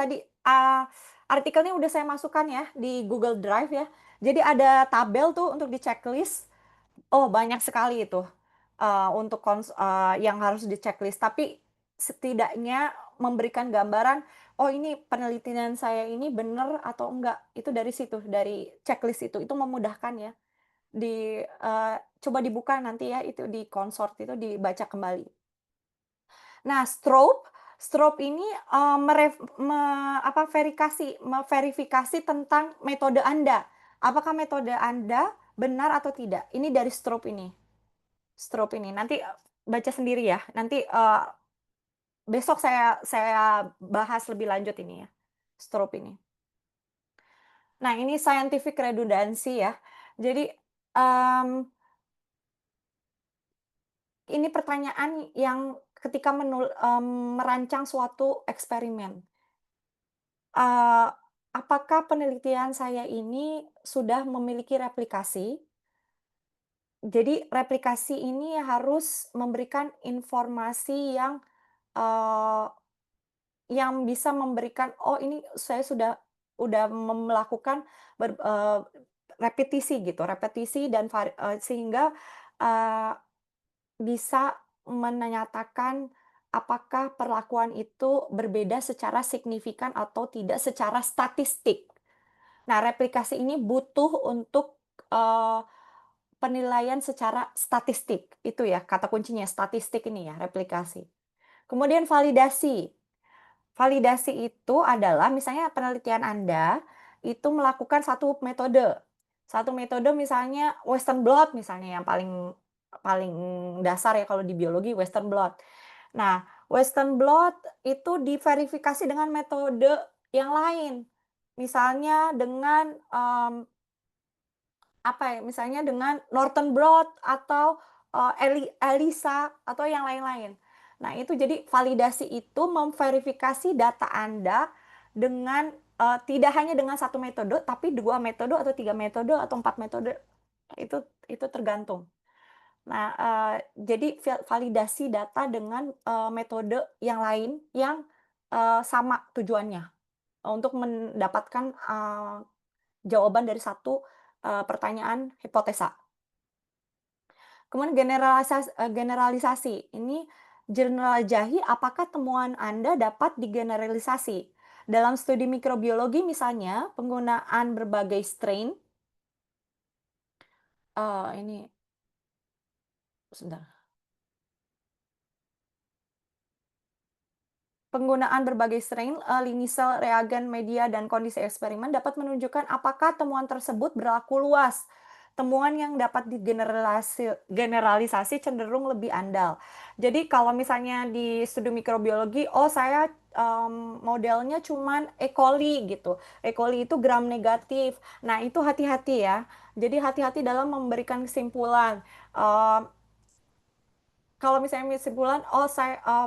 artikelnya udah saya masukkan ya di Google Drive ya. Jadi ada tabel tuh untuk di checklist. Oh, banyak sekali itu, untuk yang harus di-checklist. Tapi setidaknya memberikan gambaran, oh ini penelitian saya ini benar atau enggak. Itu dari situ, dari checklist itu. Itu memudahkan ya. Coba dibuka nanti ya, itu di Consort itu dibaca kembali. Nah, Stroop ini verifikasi tentang metode Anda. Apakah metode Anda benar atau tidak? Ini dari Stroop ini. Nanti baca sendiri ya. Nanti besok saya bahas lebih lanjut ini ya. Stroop ini. Nah, ini scientific redundancy ya. Jadi ini pertanyaan yang ketika merancang suatu eksperimen. Apakah penelitian saya ini sudah memiliki replikasi? Jadi replikasi ini harus memberikan informasi yang bisa memberikan, oh ini saya udah melakukan repetisi gitu, dan sehingga bisa menyatakan apakah perlakuan itu berbeda secara signifikan atau tidak secara statistik. Nah, replikasi ini butuh untuk penilaian secara statistik. Itu ya kata kuncinya, statistik ini ya, replikasi. Kemudian validasi. Validasi itu adalah misalnya penelitian Anda itu melakukan satu metode. Satu metode misalnya Western blot misalnya yang paling dasar ya kalau di biologi Western blot. Nah, Western blot itu diverifikasi dengan metode yang lain. Misalnya dengan misalnya dengan Northern blot atau ELISA atau yang lain-lain. Nah, itu jadi validasi itu memverifikasi data Anda dengan tidak hanya dengan satu metode, tapi 2 metode atau 3 metode atau 4 metode. Itu tergantung. Nah, jadi validasi data dengan metode yang lain yang sama tujuannya untuk mendapatkan jawaban dari satu pertanyaan hipotesa. Kemudian generalisasi. Ini jelajahi apakah temuan Anda dapat digeneralisasi. Dalam studi mikrobiologi misalnya, penggunaan berbagai strain. Ini sebentar. Penggunaan berbagai strain, linisel, reagen, media, dan kondisi eksperimen dapat menunjukkan apakah temuan tersebut berlaku luas. Temuan yang dapat digeneralisasi cenderung lebih andal. Jadi kalau misalnya di studi mikrobiologi, saya modelnya cuman E. coli gitu. E. coli itu gram negatif. Nah, itu hati-hati ya. Jadi hati-hati dalam memberikan kesimpulan. Kalau misalnya kesimpulan,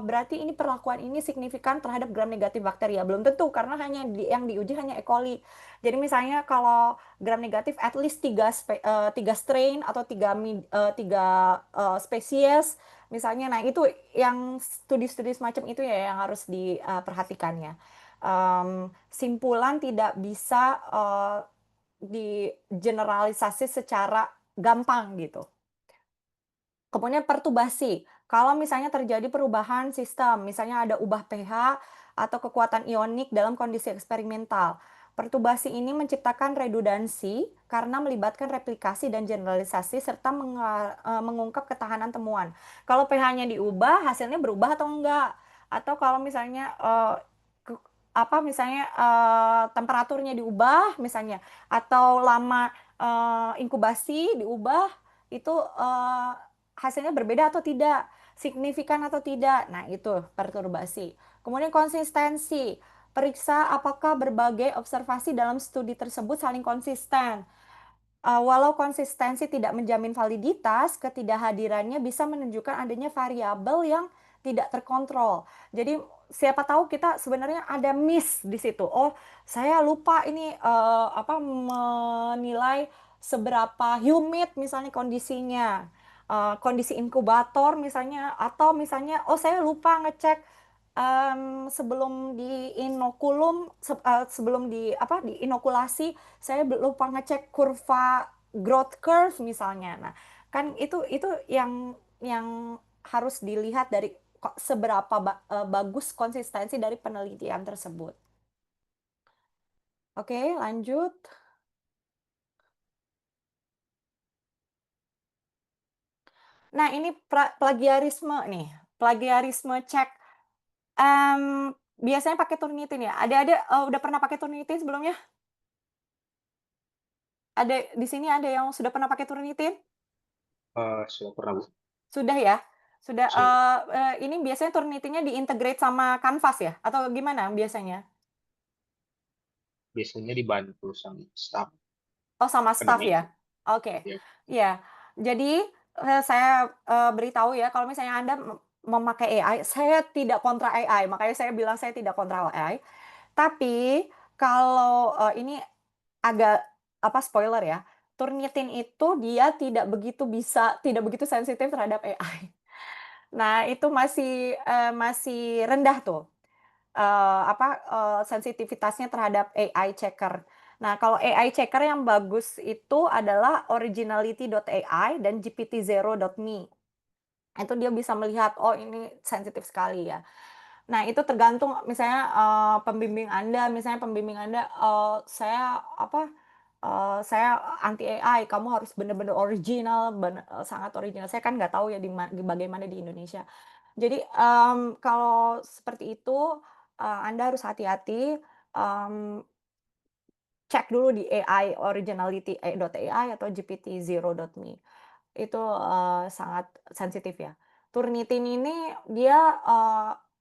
berarti ini perlakuan ini signifikan terhadap gram negatif bakteria. Belum tentu, karena yang diuji hanya E. coli. Jadi misalnya kalau gram negatif at least 3 strain atau 3 spesies, Misalnya, nah itu yang studi-studi semacam itu ya yang harus diperhatikan ya. Simpulan tidak bisa digeneralisasi secara gampang gitu. Kemudian perturbasi. Kalau misalnya terjadi perubahan sistem, misalnya ada ubah pH atau kekuatan ionik dalam kondisi eksperimental. Perturbasi ini menciptakan redundansi karena melibatkan replikasi dan generalisasi serta mengungkap ketahanan temuan. Kalau pH-nya diubah, hasilnya berubah atau enggak? Atau kalau misalnya misalnya temperaturnya diubah misalnya atau lama inkubasi diubah itu hasilnya berbeda atau tidak, signifikan atau tidak. Nah, itu perturbasi. Kemudian konsistensi. Periksa apakah berbagai observasi dalam studi tersebut saling konsisten. Walau konsistensi tidak menjamin validitas, ketidakhadirannya bisa menunjukkan adanya variabel yang tidak terkontrol. Jadi siapa tahu kita sebenarnya ada miss di situ. Oh, saya lupa ini menilai seberapa humid misalnya kondisinya, kondisi inkubator misalnya, atau misalnya oh saya lupa ngecek sebelum di inokulum sebelum di inokulasi saya lupa ngecek kurva growth curve misalnya. Nah, kan itu yang harus dilihat dari seberapa bagus konsistensi dari penelitian tersebut. Oke, lanjut. Nah, ini plagiarisme nih. Plagiarisme cek. Biasanya pakai Turnitin ya. Ada udah pernah pakai Turnitin sebelumnya? Ada di sini ada yang sudah pernah pakai Turnitin? Sudah pernah, Bu. Sudah ya? Sudah, Sudah. ini biasanya Turnitinnya di-integrate sama Canvas ya? Atau gimana biasanya? Biasanya dibantu sama staff Oh, sama staff akademik. ya? Oke. Ya, Ya. Jadi, saya, beritahu ya kalau misalnya Anda memakai AI, saya tidak kontra AI, makanya saya bilang saya tidak kontra AI. Tapi kalau, ini agak spoiler ya, Turnitin itu dia tidak begitu sensitif terhadap AI. Nah, itu masih rendah tuh, sensitivitasnya terhadap AI checker. Nah, kalau AI checker yang bagus itu adalah originality.ai dan gpt0.me. Itu dia bisa melihat, oh ini sensitif sekali ya. Nah, itu tergantung misalnya, pembimbing Anda, saya anti AI, kamu harus benar-benar original, sangat original. Saya kan nggak tahu ya bagaimana di Indonesia. Jadi, kalau seperti itu, Anda harus hati-hati, mmm, cek dulu di AI originality.ai atau gpt0.me. Itu, sangat sensitif ya. Turnitin ini dia,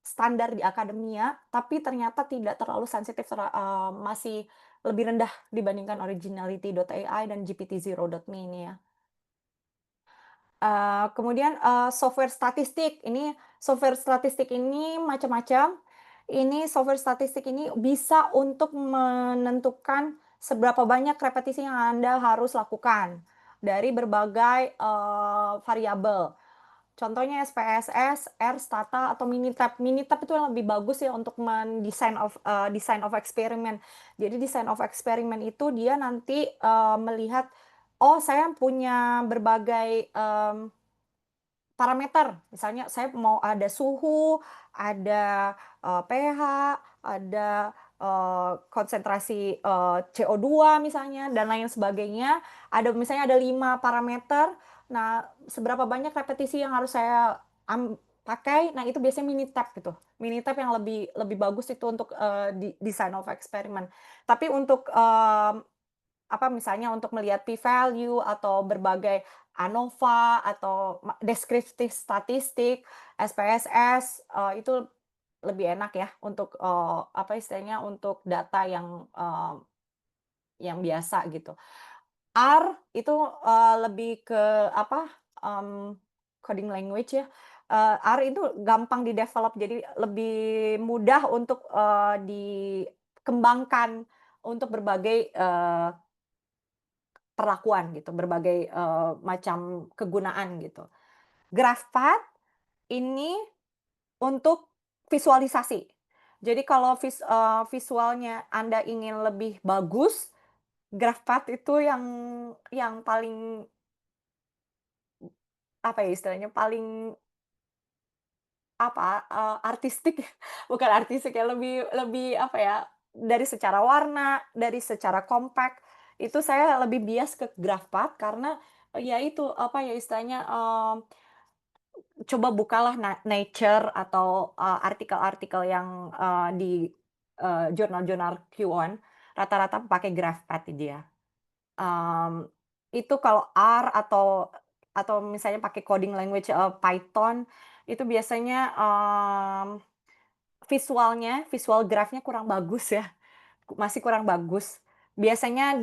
standar di akademia, tapi ternyata tidak terlalu sensitif masih lebih rendah dibandingkan originality.ai dan gpt0.me ini ya. Kemudian, software statistik ini macam-macam. Ini software statistik ini bisa untuk menentukan seberapa banyak repetisi yang Anda harus lakukan dari berbagai, variabel. Contohnya SPSS, R, Stata, atau Minitab. Minitab itu yang lebih bagus ya untuk design of experiment. Jadi design of experiment itu dia nanti, melihat, oh saya punya berbagai, parameter. Misalnya saya mau ada suhu, ada, pH, ada, konsentrasi, CO2 misalnya dan lain sebagainya. Misalnya ada 5 parameter. Nah, seberapa banyak repetisi yang harus saya pakai, nah itu biasanya Minitab gitu. Minitab yang lebih lebih bagus itu untuk, design of experiment. Tapi untuk, misalnya untuk melihat p-value atau berbagai ANOVA atau deskriptif statistik, SPSS, itu lebih enak ya untuk, istilahnya, untuk data yang biasa gitu. R itu, lebih ke mmm, coding language ya, R itu gampang di-develop, jadi lebih mudah untuk, dikembangkan untuk berbagai, perlakuan gitu, berbagai, macam kegunaan gitu. GraphPath ini untuk visualisasi. Jadi kalau visualnya Anda ingin lebih bagus, GraphPath itu yang paling, apa ya istilahnya, paling artistik, bukan artistik ya, lebih lebih apa ya, dari secara warna, dari secara compact, itu saya lebih bias ke GraphPath karena, ya itu, apa ya istilahnya, coba bukalah Nature atau, artikel-artikel yang, di, jurnal-jurnal Q1, rata-rata pakai GraphPath dia. Mmm, itu kalau R atau misalnya pakai coding language, Python, itu biasanya, visual graph-nya kurang bagus ya. Masih kurang bagus. Biasanya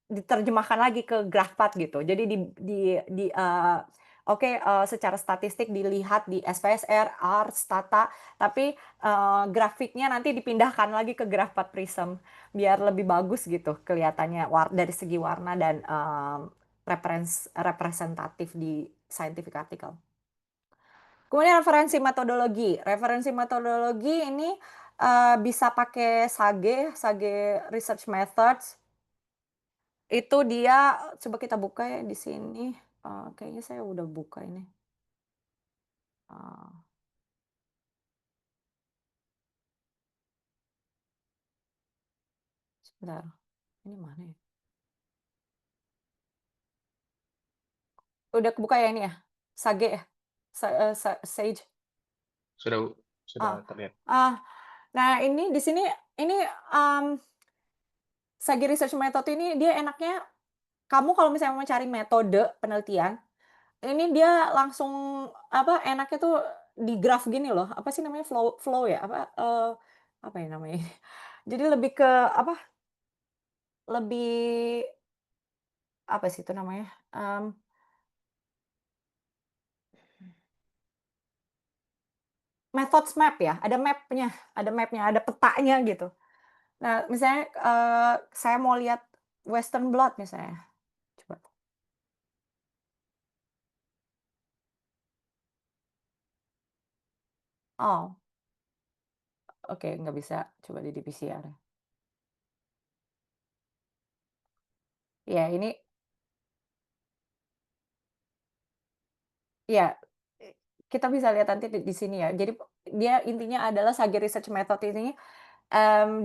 diterjemahkan lagi ke GraphPath gitu. Jadi secara statistik dilihat di SPSR, R, Stata, tapi, grafiknya nanti dipindahkan lagi ke GraphPath Prism, biar lebih bagus gitu kelihatannya dari segi warna dan, representatif di scientific article. Kemudian referensi metodologi ini, bisa pakai Sage Research Methods. Itu dia, coba kita buka ya di sini, kayaknya saya udah buka ini. Eee, Sebentar, ini mana ya? Udah kebuka ya ini ya? Sage ya? Sage? Sudah, Bu. Sudah Ah, terlihat. nah ini di sini, ini, Sage Research Method ini dia enaknya, kamu kalau misalnya mau cari metode penelitian, ini dia langsung, enaknya tuh di graf gini loh, apa sih namanya, flow flow ya? Apa ya namanya? Jadi lebih ke lebih, apa sih itu namanya, methods map ya, ada map-nya, ada petanya gitu. Nah, misalnya, saya mau lihat Western blot misalnya, coba. Oh, oke, nggak bisa, coba di PCR. Ya ini, ya, kita bisa lihat nanti di sini ya. Jadi dia intinya adalah Sage Research Method ini,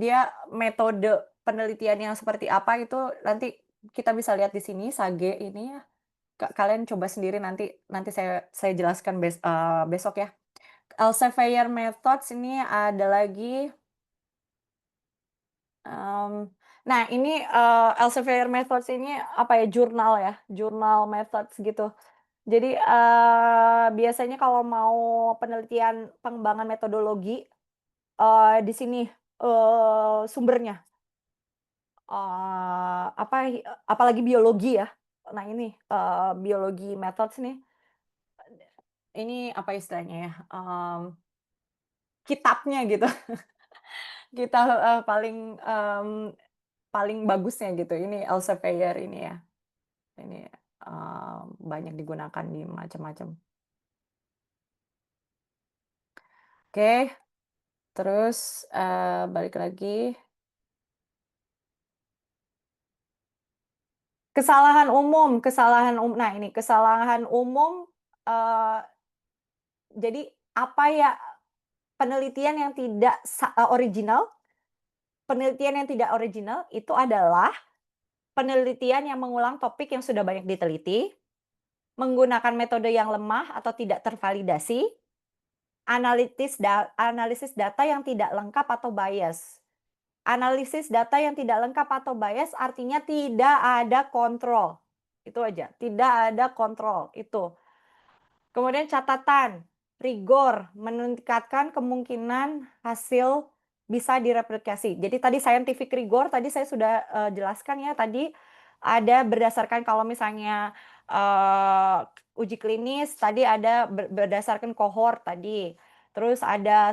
dia metode penelitian yang seperti apa itu nanti kita bisa lihat di sini Sage ini ya. Kalian coba sendiri, nanti nanti saya jelaskan besok ya. Elsevier Methods ini ada lagi, nah ini, Elsevier Methods ini apa ya, jurnal ya, jurnal methods gitu. Jadi, biasanya kalau mau penelitian pengembangan metodologi, di sini, sumbernya. Apalagi biologi ya. Nah ini, biologi methods nih, ini apa istilahnya ya, kitabnya gitu. Kitab, paling bagusnya gitu, ini Elsevier ini ya. Ini, banyak digunakan di macam-macam. Oke, terus, balik lagi. Nah ini kesalahan umum, eee, jadi apa ya, penelitian yang tidak original, penelitian yang tidak original itu adalah penelitian yang mengulang topik yang sudah banyak diteliti, menggunakan metode yang lemah atau tidak tervalidasi, analisis data yang tidak lengkap atau bias. Analisis data yang tidak lengkap atau bias artinya tidak ada kontrol. Itu aja, tidak ada kontrol, itu. Kemudian catatan, rigor, meningkatkan kemungkinan hasil bisa direplikasi. Jadi tadi scientific rigor, tadi saya sudah, jelaskan ya, tadi ada berdasarkan kalau misalnya, uji klinis, tadi ada berdasarkan cohort tadi. Terus ada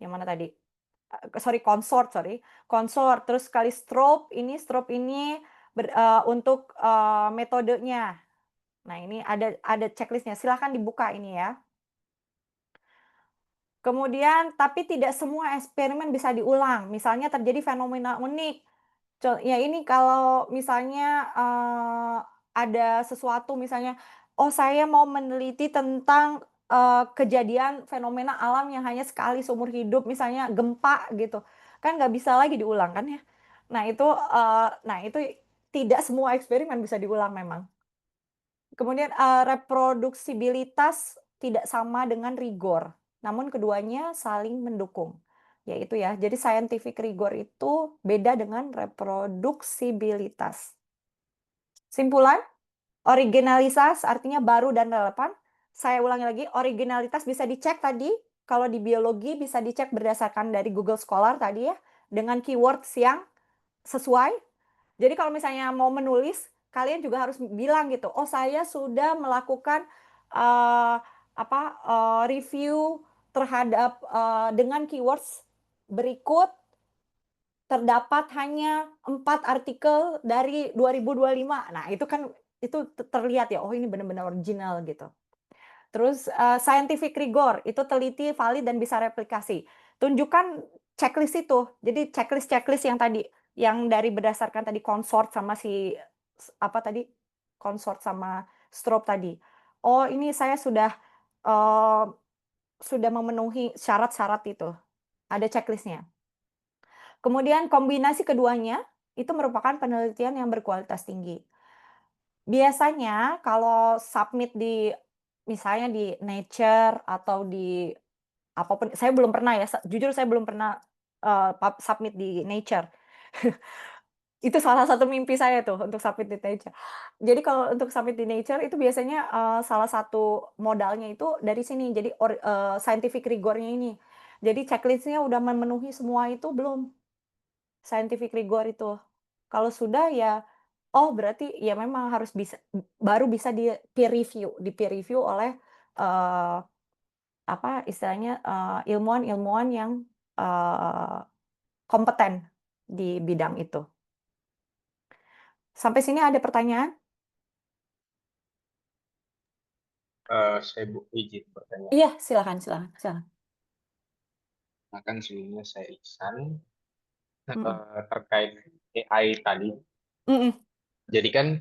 yang mana tadi? Consort, terus sekali strobe ini untuk, metodenya. Nah, ini ada checklist-nya, silahkan dibuka ini ya. Kemudian, tapi tidak semua eksperimen bisa diulang. Misalnya terjadi fenomena unik. Ya ini kalau misalnya ada sesuatu misalnya, oh saya mau meneliti tentang kejadian fenomena alam yang hanya sekali seumur hidup, misalnya gempa gitu, kan nggak bisa lagi diulang kan ya. Nah itu tidak semua eksperimen bisa diulang memang. Kemudian, reproduksibilitas tidak sama dengan rigor, namun keduanya saling mendukung, yaitu ya, jadi scientific rigor itu beda dengan reproduksibilitas. Simpulan, originalitas artinya baru dan relevan. Saya ulangi lagi, originalitas bisa dicek tadi, kalau di biologi bisa dicek berdasarkan dari Google Scholar tadi ya, dengan keywords yang sesuai. Jadi kalau misalnya mau menulis, kalian juga harus bilang gitu, oh saya sudah melakukan review terhadap dengan keywords berikut, terdapat hanya 4 artikel dari 2025. Nah itu kan itu terlihat ya, oh ini benar-benar original gitu. Terus scientific rigor itu teliti, valid dan bisa replikasi. Tunjukkan checklist itu. Jadi checklist yang tadi yang dari berdasarkan tadi consort sama consort sama strobe tadi. Oh, ini saya sudah memenuhi syarat-syarat itu. Ada checklistnya. Kemudian kombinasi keduanya itu merupakan penelitian yang berkualitas tinggi. Biasanya kalau submit misalnya di Nature atau di apapun, saya belum pernah ya, jujur saya belum pernah submit di Nature. Itu salah satu mimpi saya tuh untuk submit di Nature. Jadi kalau untuk submit di Nature itu biasanya salah satu modalnya itu dari sini. Jadi scientific rigornya ini. Jadi checklist-nya udah memenuhi semua itu belum? Scientific rigor itu. Kalau sudah ya, oh berarti ya memang harus baru bisa di peer review oleh eee, istilahnya ilmuwan-ilmuwan yang eee, kompeten di bidang itu. Sampai sini ada pertanyaan? Saya izin bertanya. Iya, silakan silakan silakan. Nah, kan sebelumnya saya Ihsan Mhm. terkait AI tadi. Mhm. Jadi kan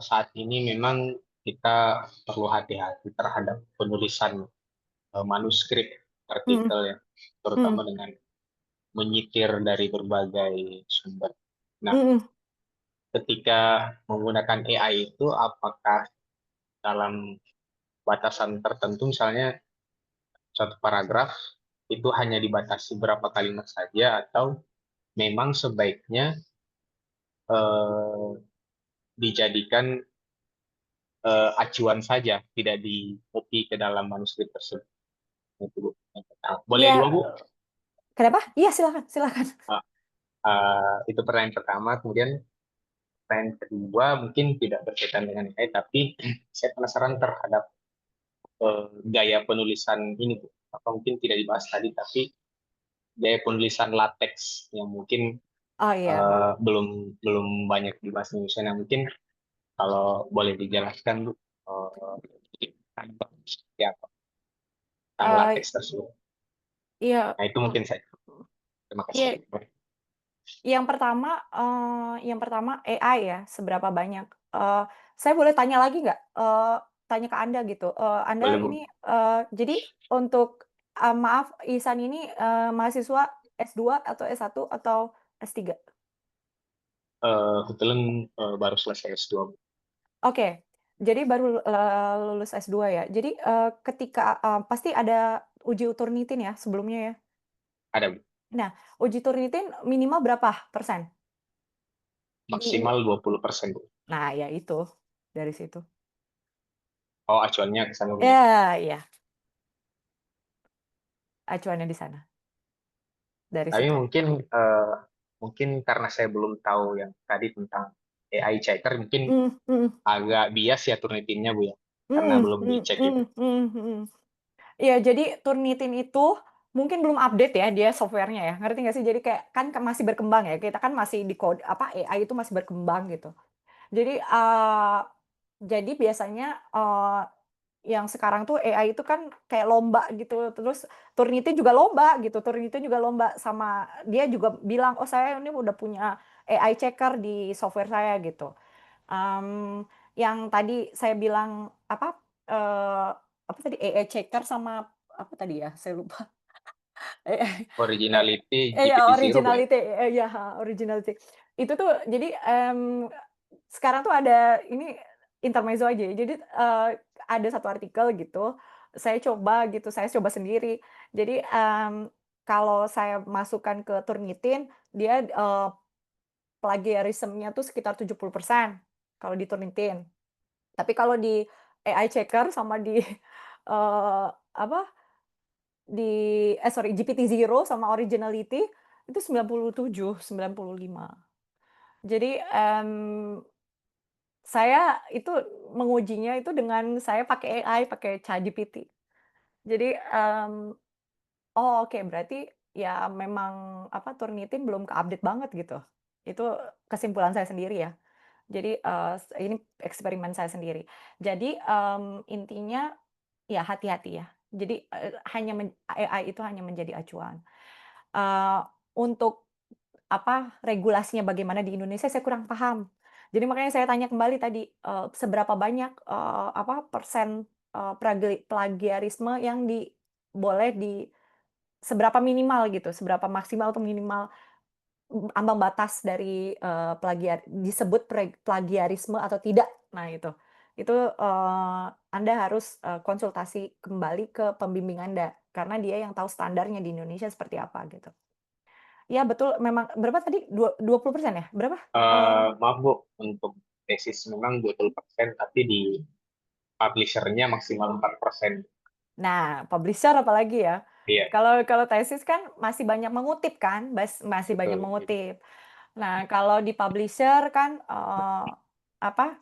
saat ini memang kita perlu hati-hati terhadap penulisan manuskrip Mhm. artikel ya, Mhm. terutama dengan menyitir dari berbagai sumber. Nah, Mhm. ketika menggunakan AI itu, apakah dalam batasan tertentu, misalnya satu paragraf itu hanya dibatasi berapa kalimat saja, atau memang sebaiknya eh, dijadikan acuan saja, tidak di-copy ke dalam manuskrip tersebut. Itu, Bu. Yang pertama. Boleh Iya, dua, Bu? kenapa? Iya, silakan silakan. Ah, itu pertanyaan pertama. Kemudian pertanyaan kedua mungkin tidak berkaitan dengan AI, tapi saya penasaran terhadap gaya penulisan ini, Bu. Apa mungkin tidak dibahas tadi, tapi gaya penulisan latex yang mungkin Oh iya. belum belum banyak dibahas di Indonesia. Nah, mungkin kalau boleh dijelaskan, Bu, seperti apa tentang Eee, latex tersebut. iya Nah, itu mungkin saya. Terima iya. kasih. Yang pertama AI ya, seberapa banyak? Saya boleh tanya lagi nggak? Tanya ke Anda gitu, Anda Boleh, Bu. ini, jadi untuk maaf, Ihsan ini, mahasiswa S2 atau S1 atau S3? Kebetulan baru selesai S2, Bu. Oke, jadi baru lulus S2 ya. Jadi, ketika pasti ada uji Turnitin ya sebelumnya ya? Ada, Bu. Nah, uji Turnitin minimal berapa persen? Di Maksimal 20%, Bu. Nah ya itu, dari situ. Oh, acuannya ke sana, Bu, ya. Ya, iya, acuannya di sana, dari Tapi situ. mungkin karena saya belum tahu yang tadi tentang AI checker, mungkin Mhm. Mhm. agak bias ya Turnitinnya, Bu, ya. Karena Mhm. belum Mhm. dicek itu. Mhm. Mhm. Mhm. Iya, jadi Turnitin itu mungkin belum update ya dia software-nya ya, ngerti nggak sih? Jadi kayak kan masih berkembang ya, kita kan masih AI itu masih berkembang gitu. Jadi, Jadi biasanya yang sekarang tuh AI itu kan kayak lomba gitu, terus Turnitin juga lomba gitu, Turnitin juga lomba sama dia juga bilang, oh saya ini udah punya AI checker di software saya gitu. Yang tadi saya bilang apa tadi AI checker sama apa tadi ya, saya lupa. AI, Originality, ya GPT-0 bukan? originality, ya originality. Itu tuh jadi sekarang tuh ada ini intermezzo aja. Jadi ada satu artikel gitu, saya coba sendiri. Jadi kalau saya masukkan ke Turnitin, dia plagiarismenya tuh sekitar 70% kalau di Turnitin. Tapi kalau di AI checker sama di apa di GPT Zero sama Originality itu 97, 95. Jadi saya itu mengujinya itu dengan saya pakai AI, pakai ChatGPT. Jadi oh oke berarti ya memang Turnitin belum ke-update banget gitu. Itu kesimpulan saya sendiri ya. Jadi ini eksperimen saya sendiri. Jadi intinya ya hati-hati ya. Jadi AI itu hanya menjadi acuan. Eee, untuk regulasinya bagaimana di Indonesia saya kurang paham. Jadi makanya saya tanya kembali tadi, seberapa banyak, persen, plagiarisme yang boleh seberapa minimal gitu, seberapa maksimal atau minimal, ambang batas dari, disebut plagiarisme atau tidak. Nah itu. Itu, Anda harus, konsultasi kembali ke pembimbing Anda, karena dia yang tahu standarnya di Indonesia seperti apa gitu. Iya betul, memang berapa tadi? 20% ya? Berapa? Maaf Bu, untuk tesis memang 20%, tapi di publisher-nya maksimal 4%. Nah, publisher apalagi ya. Iya, Kalau kalau tesis kan masih banyak mengutip kan, masih banyak betul. mengutip. Nah, kalau di publisher kan, apa,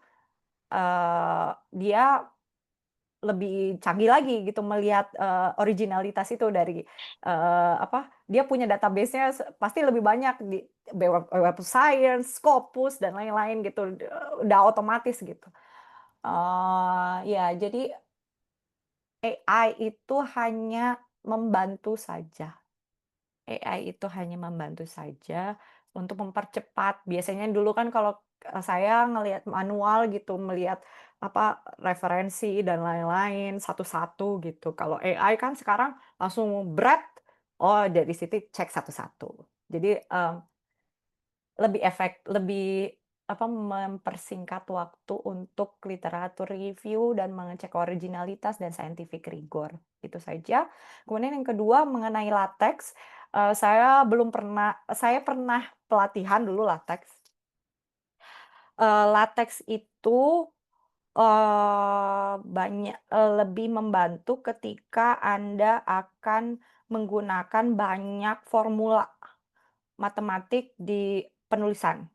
dia lebih canggih lagi gitu melihat, originalitas itu dari, dia punya database-nya pasti lebih banyak di Web of Science, Scopus, dan lain-lain gitu, udah otomatis gitu. Ya jadi AI itu hanya membantu saja. AI itu hanya membantu saja untuk mempercepat. Biasanya dulu kan kalau saya ngelihat manual gitu, melihat referensi dan lain-lain satu-satu gitu. Kalau AI kan sekarang langsung oh dari situ cek satu-satu. Jadi lebih mempersingkat waktu untuk literatur review dan mengecek originalitas dan scientific rigor, itu saja. Kemudian yang kedua mengenai latex, saya pernah pelatihan dulu latex. Latex itu, lebih membantu ketika Anda akan menggunakan banyak formula matematik di penulisan.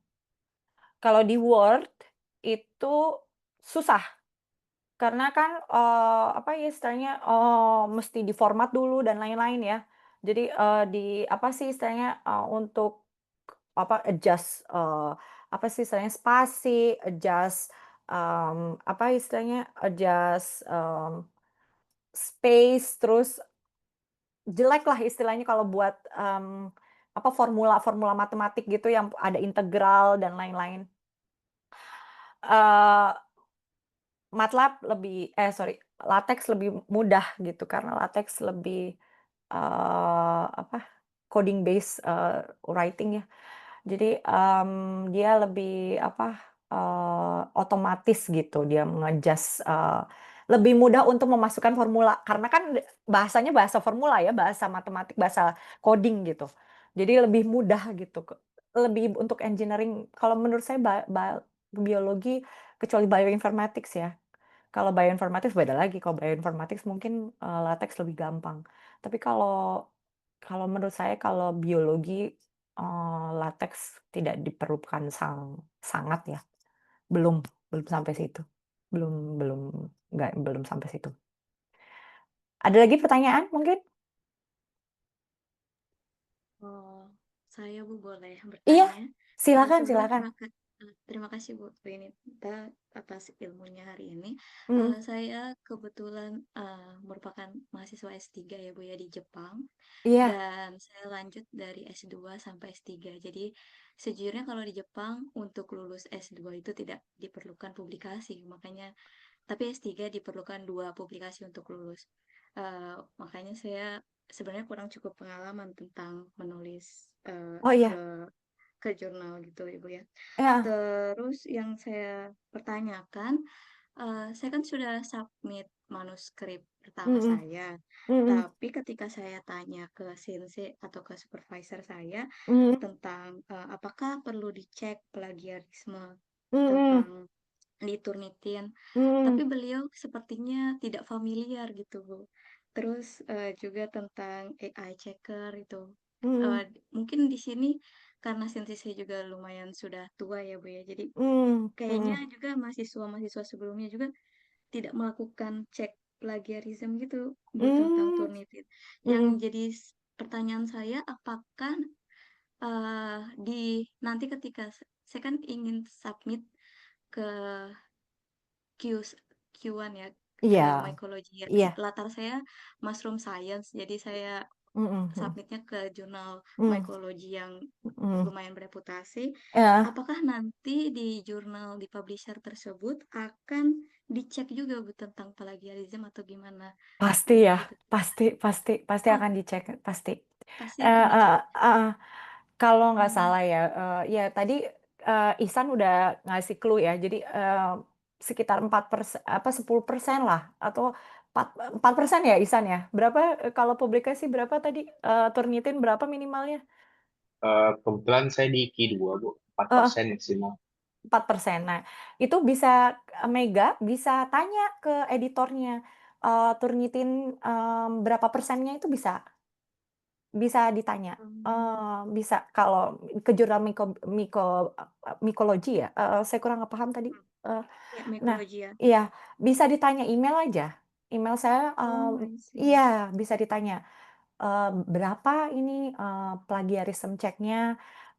Kalau di Word itu susah, karena kan, istilahnya, mesti diformat dulu dan lain-lain ya. Jadi, istilahnya, untuk adjust, istilahnya spasi, adjust, adjust, space, terus jelek lah istilahnya kalau buat, formula-formula matematik gitu yang ada integral dan lain-lain. Eee LaTeX lebih mudah gitu karena LaTeX lebih, coding based, writing ya. Jadi, dia lebih otomatis gitu dia lebih mudah untuk memasukkan formula karena kan bahasanya bahasa formula ya, bahasa matematik, bahasa coding gitu. Jadi lebih mudah gitu, lebih untuk engineering kalau menurut saya biologi kecuali bioinformatics ya. Kalau bioinformatics beda lagi, kalau bioinformatics mungkin, LaTeX lebih gampang. Tapi kalau menurut saya kalau biologi, LaTeX tidak diperlukan sangat ya, belum belum sampai situ. Belum belum belum sampai situ. Ada lagi pertanyaan mungkin? Oh, saya Bu boleh Iya, bertanya? silakan Sebelum silakan. Terima kasih Bu Winita atas ilmunya hari ini. Mm, Saya kebetulan merupakan mahasiswa S3 ya Bu ya di Jepang, Iya, dan saya lanjut dari S2 sampai S3. Jadi sejujurnya kalau di Jepang untuk lulus S2 itu tidak diperlukan publikasi, makanya tapi S3 diperlukan 2 publikasi untuk lulus. Makanya saya sebenarnya kurang cukup pengalaman tentang menulis oh iya, ke jurnal gitu Ibu ya. ya, Terus yang saya pertanyakan, saya kan sudah submit manuskrip pertama mm, saya, mm, tapi ketika saya tanya ke sensei atau ke supervisor saya mm, tentang apakah perlu dicek plagiarisme mm, tentang diturnitin, mm, tapi beliau sepertinya tidak familiar gitu, Bu. Terus juga tentang AI checker itu. mm, Mungkin di sini karena sintesis saya juga lumayan sudah tua ya, Bu ya. Jadi mm, kayaknya mm, juga mahasiswa-mahasiswa sebelumnya juga tidak melakukan cek plagiarism gitu, Bu, tentang mm, Turnitin. Yang mm, jadi pertanyaan saya, apakah di nanti ketika saya kan ingin submit ke Q Q1 ya, iya, ke mycology ya. iya, Latar saya mushroom science, jadi saya mm, mm, submitnya ke jurnal mm, mycology yang mm, lumayan bereputasi. ya, Apakah nanti di jurnal di publisher tersebut akan dicek juga Bu tentang plagiarism atau gimana pasti ya, gitu? pasti Oh, akan dicek, pasti. pasti Eh, akan eh, dicek. eh, Kalau nggak Hmm, salah ya, ya tadi Ihsan udah ngasih clue ya. Jadi sekitar 4%, apa 10% lah, atau 4% ya Ihsan ya. Berapa kalau publikasi berapa tadi? Turnitin berapa minimalnya? Kebetulan saya di Q2 Bu, empat Eh, persen maksimal. 4%. Nah, itu bisa Mega bisa tanya ke editornya. Turnitin berapa persennya itu bisa ditanya. hmm, Bisa kalau ke jurnal mikologi ya. Saya kurang paham tadi. Eh, ya, nah, mycology ya. iya bisa ditanya email aja. Email saya, Oh, I iya see. bisa ditanya berapa ini plagiarism checknya.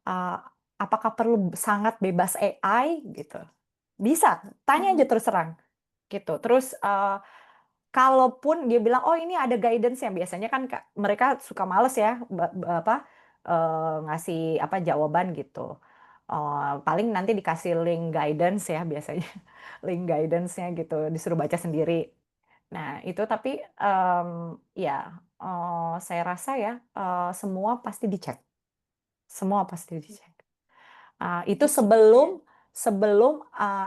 eh, apakah perlu sangat bebas AI gitu? Bisa, tanya aja Hmm, terus terang gitu. Terus kalaupun dia bilang, oh ini ada guidance yang biasanya kan mereka suka males ya apa ngasih apa jawaban gitu. Paling nanti dikasih link guidance ya biasanya, link guidance-nya gitu, disuruh baca sendiri. Nah itu tapi ya saya rasa ya semua pasti dicek, semua pasti dicek. Itu dicek gitu sebelum ya. sebelum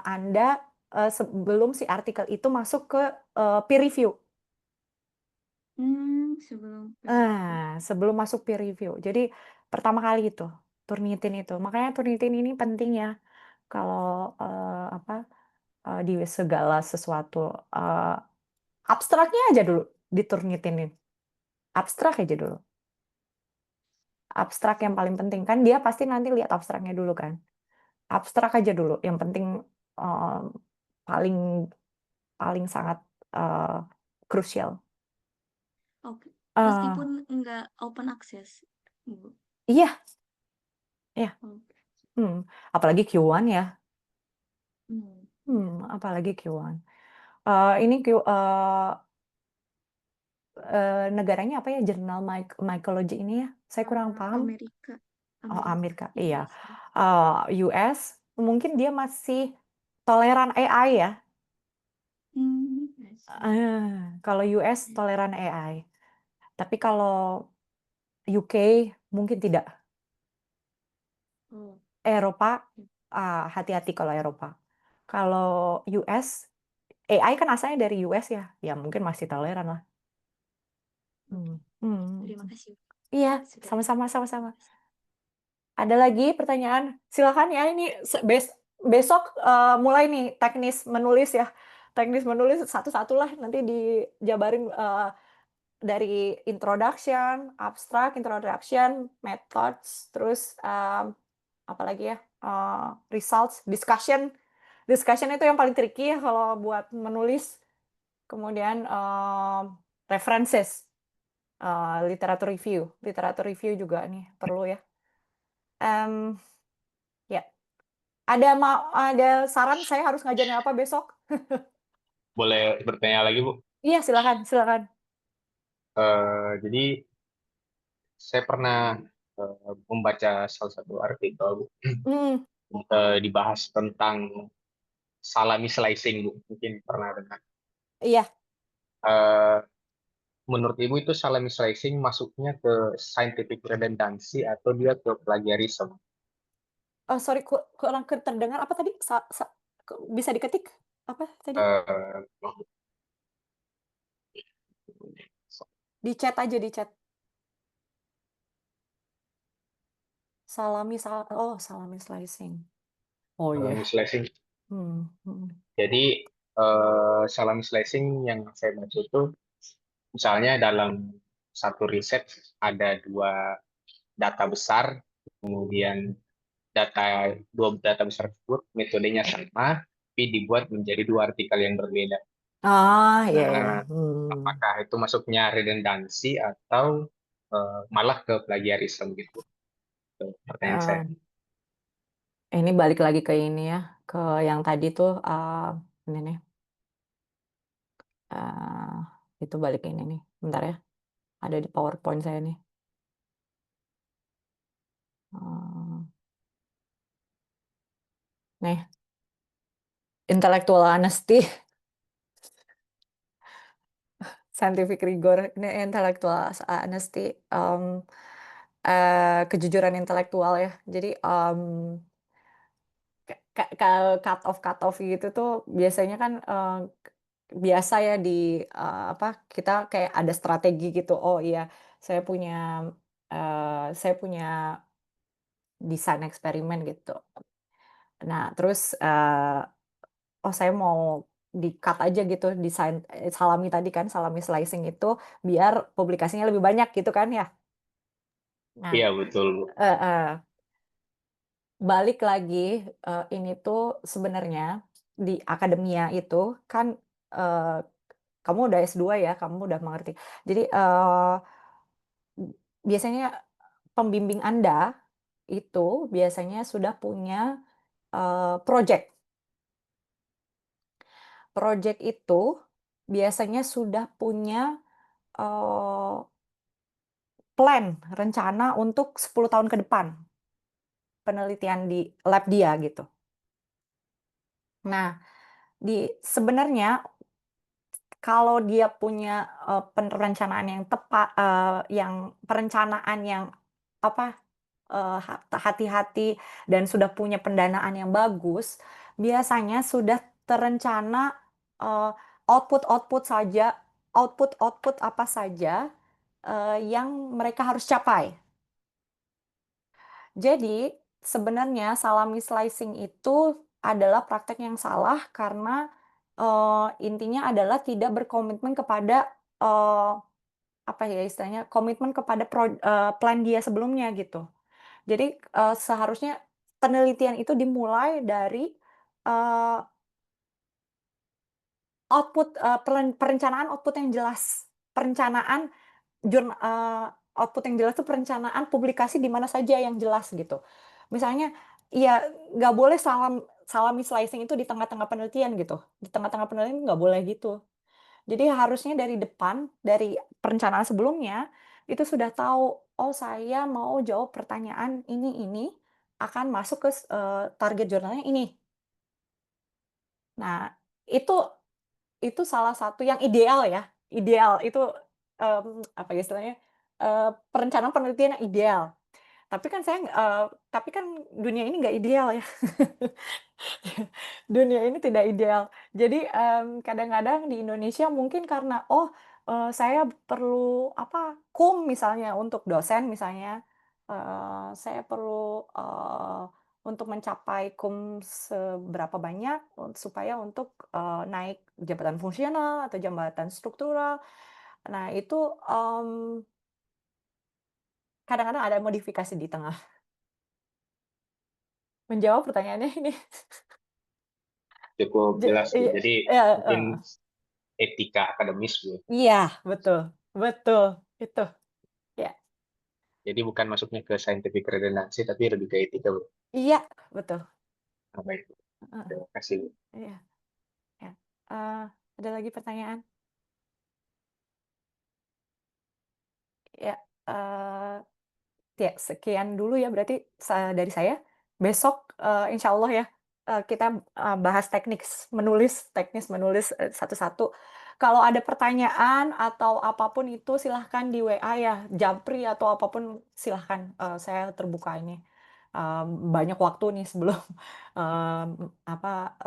Anda sebelum si artikel itu masuk ke peer review. Sebelum peer review. Sebelum masuk peer review. Jadi pertama kali itu Turnitin itu. Makanya Turnitin ini penting ya kalau apa di segala sesuatu eh, abstraknya aja dulu diturnitinin. Abstrak aja dulu. Abstrak yang paling penting kan dia pasti nanti lihat abstraknya dulu kan. Abstrak aja dulu. Yang penting eh, paling paling sangat eh, krusial. Oke. Eh, Meskipun enggak open access, Bu. iya, iya. Oke. Hmm. Apalagi Q1 ya. Ya. Apalagi Q1. Ini negaranya apa ya jurnal mycology ini ya? Saya kurang paham. Amerika, Oh, Amerika, Amerika, iya. US ya. US mungkin dia masih toleran AI ya. I see. Kalau US toleran AI. Tapi kalau UK mungkin tidak. Oh, Eropa ya. hati-hati kalau Eropa. Kalau US AI kan asalnya dari US ya. Ya mungkin masih toleran lah. Oke. Hmm. Hmm. Terima kasih Iya, sudah sama-sama, sama-sama. dikasih. Ada lagi pertanyaan? Silakan ya, ini besok mulai nih teknis menulis ya. Teknis menulis satu-satu lah, nanti dijabarin dari introduction, abstract, introduction, methods, terus apa lagi ya, results, discussion. Discussion itu yang paling tricky ya kalau buat menulis. Kemudian references, literatur review juga nih perlu ya. Em, ya, Ada saran saya harus ngajarin apa besok? Boleh bertanya lagi, Bu? Iya, silakan, silakan. Jadi saya pernah membaca salah satu artikel, Bu, Hmm, dibahas tentang salami slicing, Bu. Mungkin pernah dengar. iya. Eh, Menurut Ibu itu salami slicing masuknya ke scientific redundancy atau dia ke plagiarism? Sorry, kurang terdengar apa tadi? Bisa diketik? Apa tadi? Eh, Di chat aja, di chat. Salami slicing. Oh iya. Salami slicing. Hmm, hmm. Jadi salami slicing yang saya baca itu misalnya dalam satu riset ada dua data besar, kemudian dua data besar tersebut metodenya sama, tapi dibuat menjadi dua artikel yang berbeda. Iya, iya. Nah, apakah itu masuknya redundancy atau malah ke plagiarism gitu? Itu pertanyaan saya. Eh, ini balik lagi ke ini ya, ke yang tadi tuh, ini nih, eh, itu balik ke ini nih. Bentar ya, ada di PowerPoint saya nih. Eh, nih, intellectual honesty, scientific rigor, ini intellectual honesty, kejujuran intelektual ya. Jadi, cut off gitu tuh biasanya kan biasa ya di apa, kita kayak ada strategi gitu. Oh iya, saya punya saya punya desain eksperimen gitu. Nah, terus oh saya mau di-cut aja gitu desain salami tadi kan, salami slicing itu biar publikasinya lebih banyak gitu kan ya. Nah, Iya betul, Bu. heeh. Balik lagi, ini tuh sebenarnya di akademia itu kan, eee, kamu udah S2 ya, kamu udah mengerti. Jadi, biasanya pembimbing Anda itu biasanya sudah punya, project. Project itu biasanya sudah punya, eee, plan, rencana untuk 10 tahun ke depan, penelitian di lab dia gitu. Nah, sebenarnya kalau dia punya, perencanaan yang tepat, yang perencanaan yang apa, hati-hati dan sudah punya pendanaan yang bagus, biasanya sudah terencana, eee, output-output apa saja, yang mereka harus capai. Jadi, sebenarnya salami slicing itu adalah praktek yang salah karena, intinya adalah tidak berkomitmen kepada, apa ya istilahnya, komitmen kepada plan dia sebelumnya gitu. Jadi, seharusnya penelitian itu dimulai dari, eee, perencanaan output yang jelas. Perencanaan output yang jelas itu perencanaan publikasi di mana saja yang jelas gitu. Misalnya, ya nggak boleh salami slicing itu di tengah-tengah penelitian gitu. Di tengah-tengah penelitian nggak boleh gitu. Jadi harusnya dari depan, dari perencanaan sebelumnya, itu sudah tahu, "Oh saya mau jawab pertanyaan ini, akan masuk ke target jurnalnya ini." Nah, itu salah satu yang ideal ya, ideal itu, apa ya istilahnya, perencanaan penelitian yang ideal. Tapi kan dunia ini nggak ideal ya. Dunia ini tidak ideal. Jadi, kadang-kadang di Indonesia mungkin karena, oh, saya perlu apa, misalnya untuk dosen misalnya, saya perlu, untuk mencapai seberapa banyak supaya untuk, naik jabatan fungsional atau jabatan struktural. Nah itu, kadang-kadang ada modifikasi di tengah. Menjawab pertanyaannya ini. Cukup jelas, Bu. Iya, Jadi iya, mungkin etika akademis, Bu. iya, betul, betul, itu, ya. Jadi bukan masuknya ke scientific redundancy, tapi lebih ke etika, Bu. Iya, betul. Nah, baik. Heeh, Terima kasih. iya, ya. Ada lagi pertanyaan? Ya, ya sekian dulu ya berarti dari saya. Besok, insya Allah ya, kita, bahas teknis menulis, satu-satu. Kalau ada pertanyaan atau apapun itu silahkan di WA ya, japri atau apapun silahkan, saya terbuka ini. Banyak waktu nih sebelum,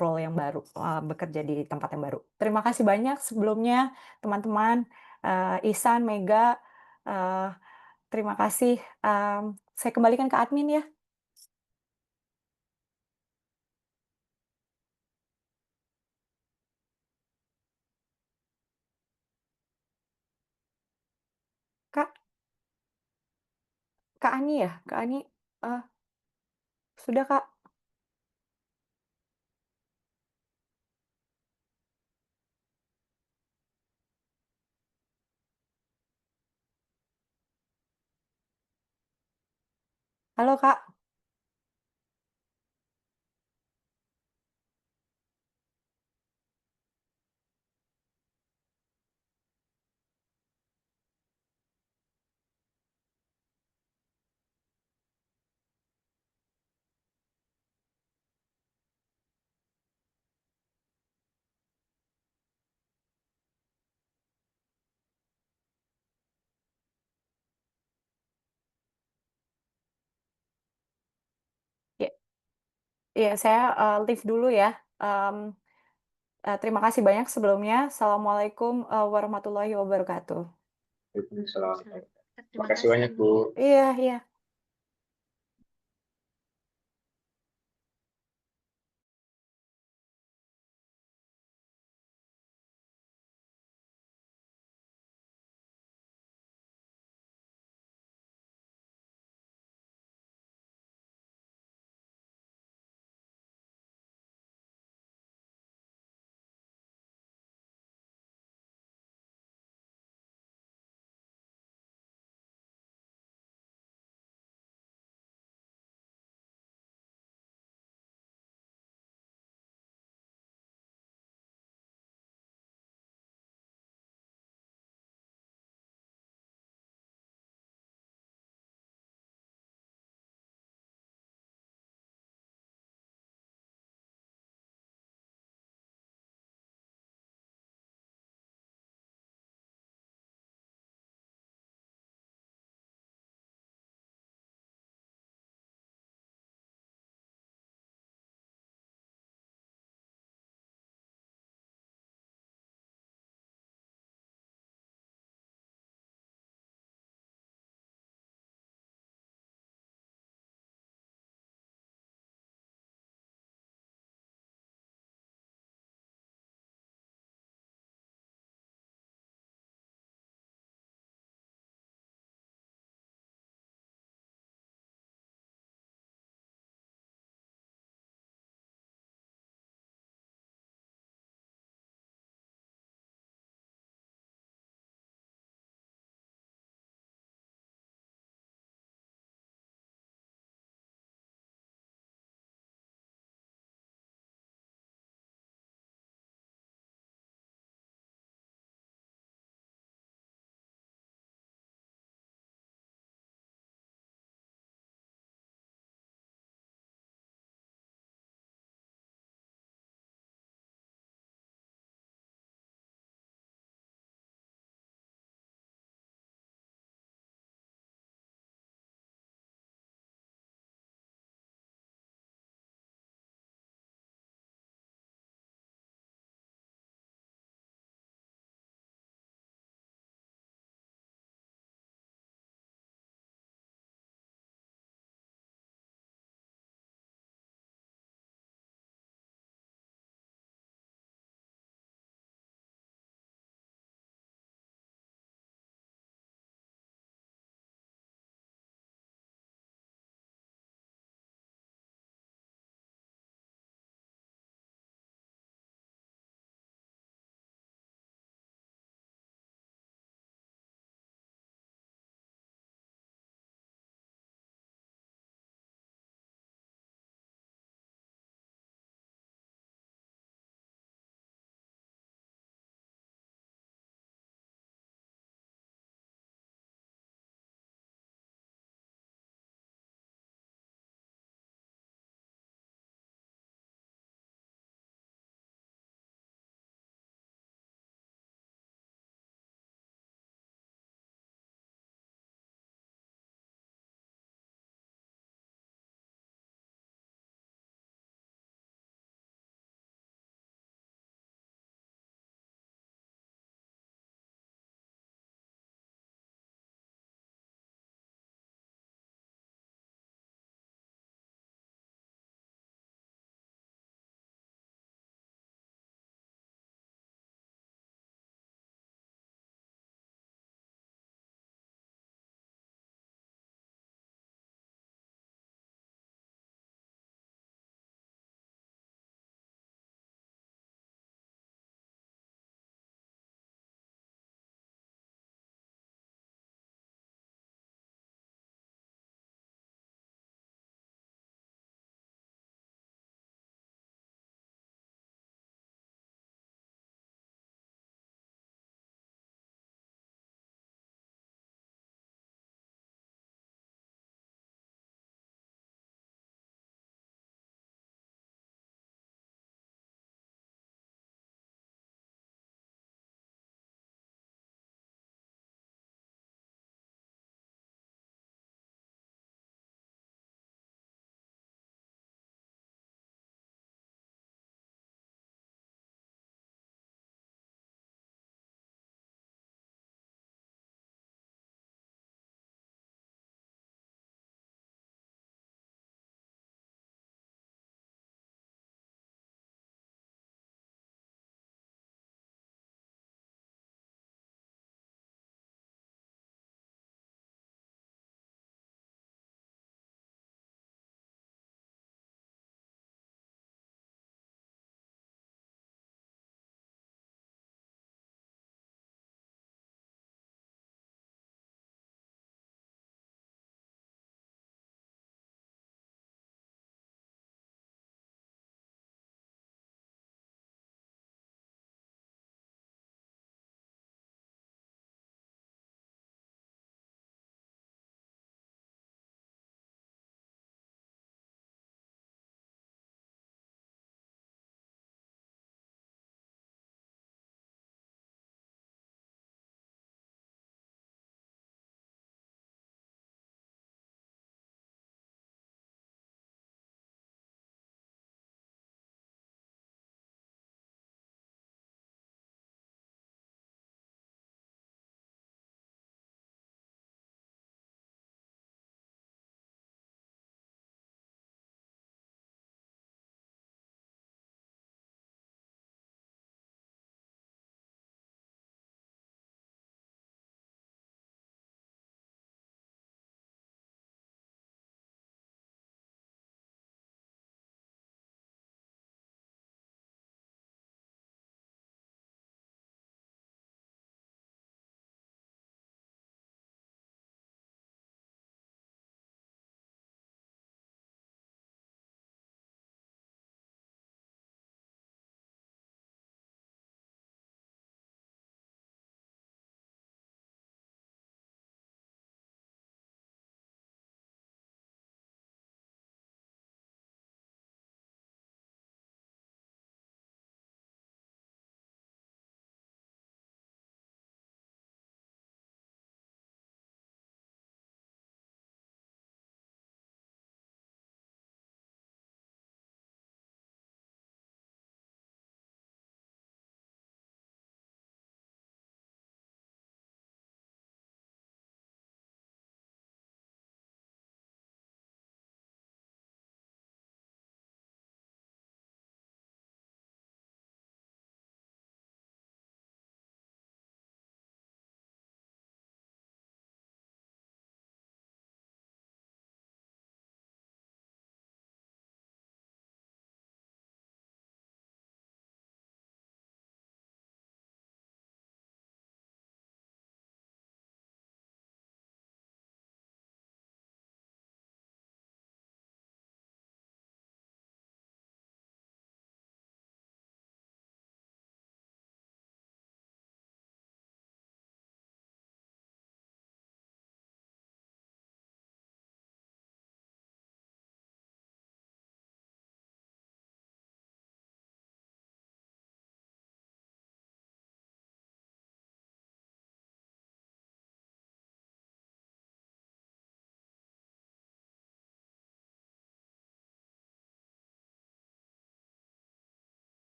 role yang baru, bekerja di tempat yang baru. Terima kasih banyak sebelumnya teman-teman, Ihsan, Mega, eee terima kasih, saya kembalikan ke admin ya. Kak Kak Ani ya? Kak Ani, eee, sudah Kak? Halo Kak? Ya iya saya, leave dulu ya, terima kasih banyak sebelumnya. Assalamualaikum, warahmatullahi wabarakatuh. Waalaikumsalam. Terima Terima kasih banyak, kasih. Bu. Iya iya.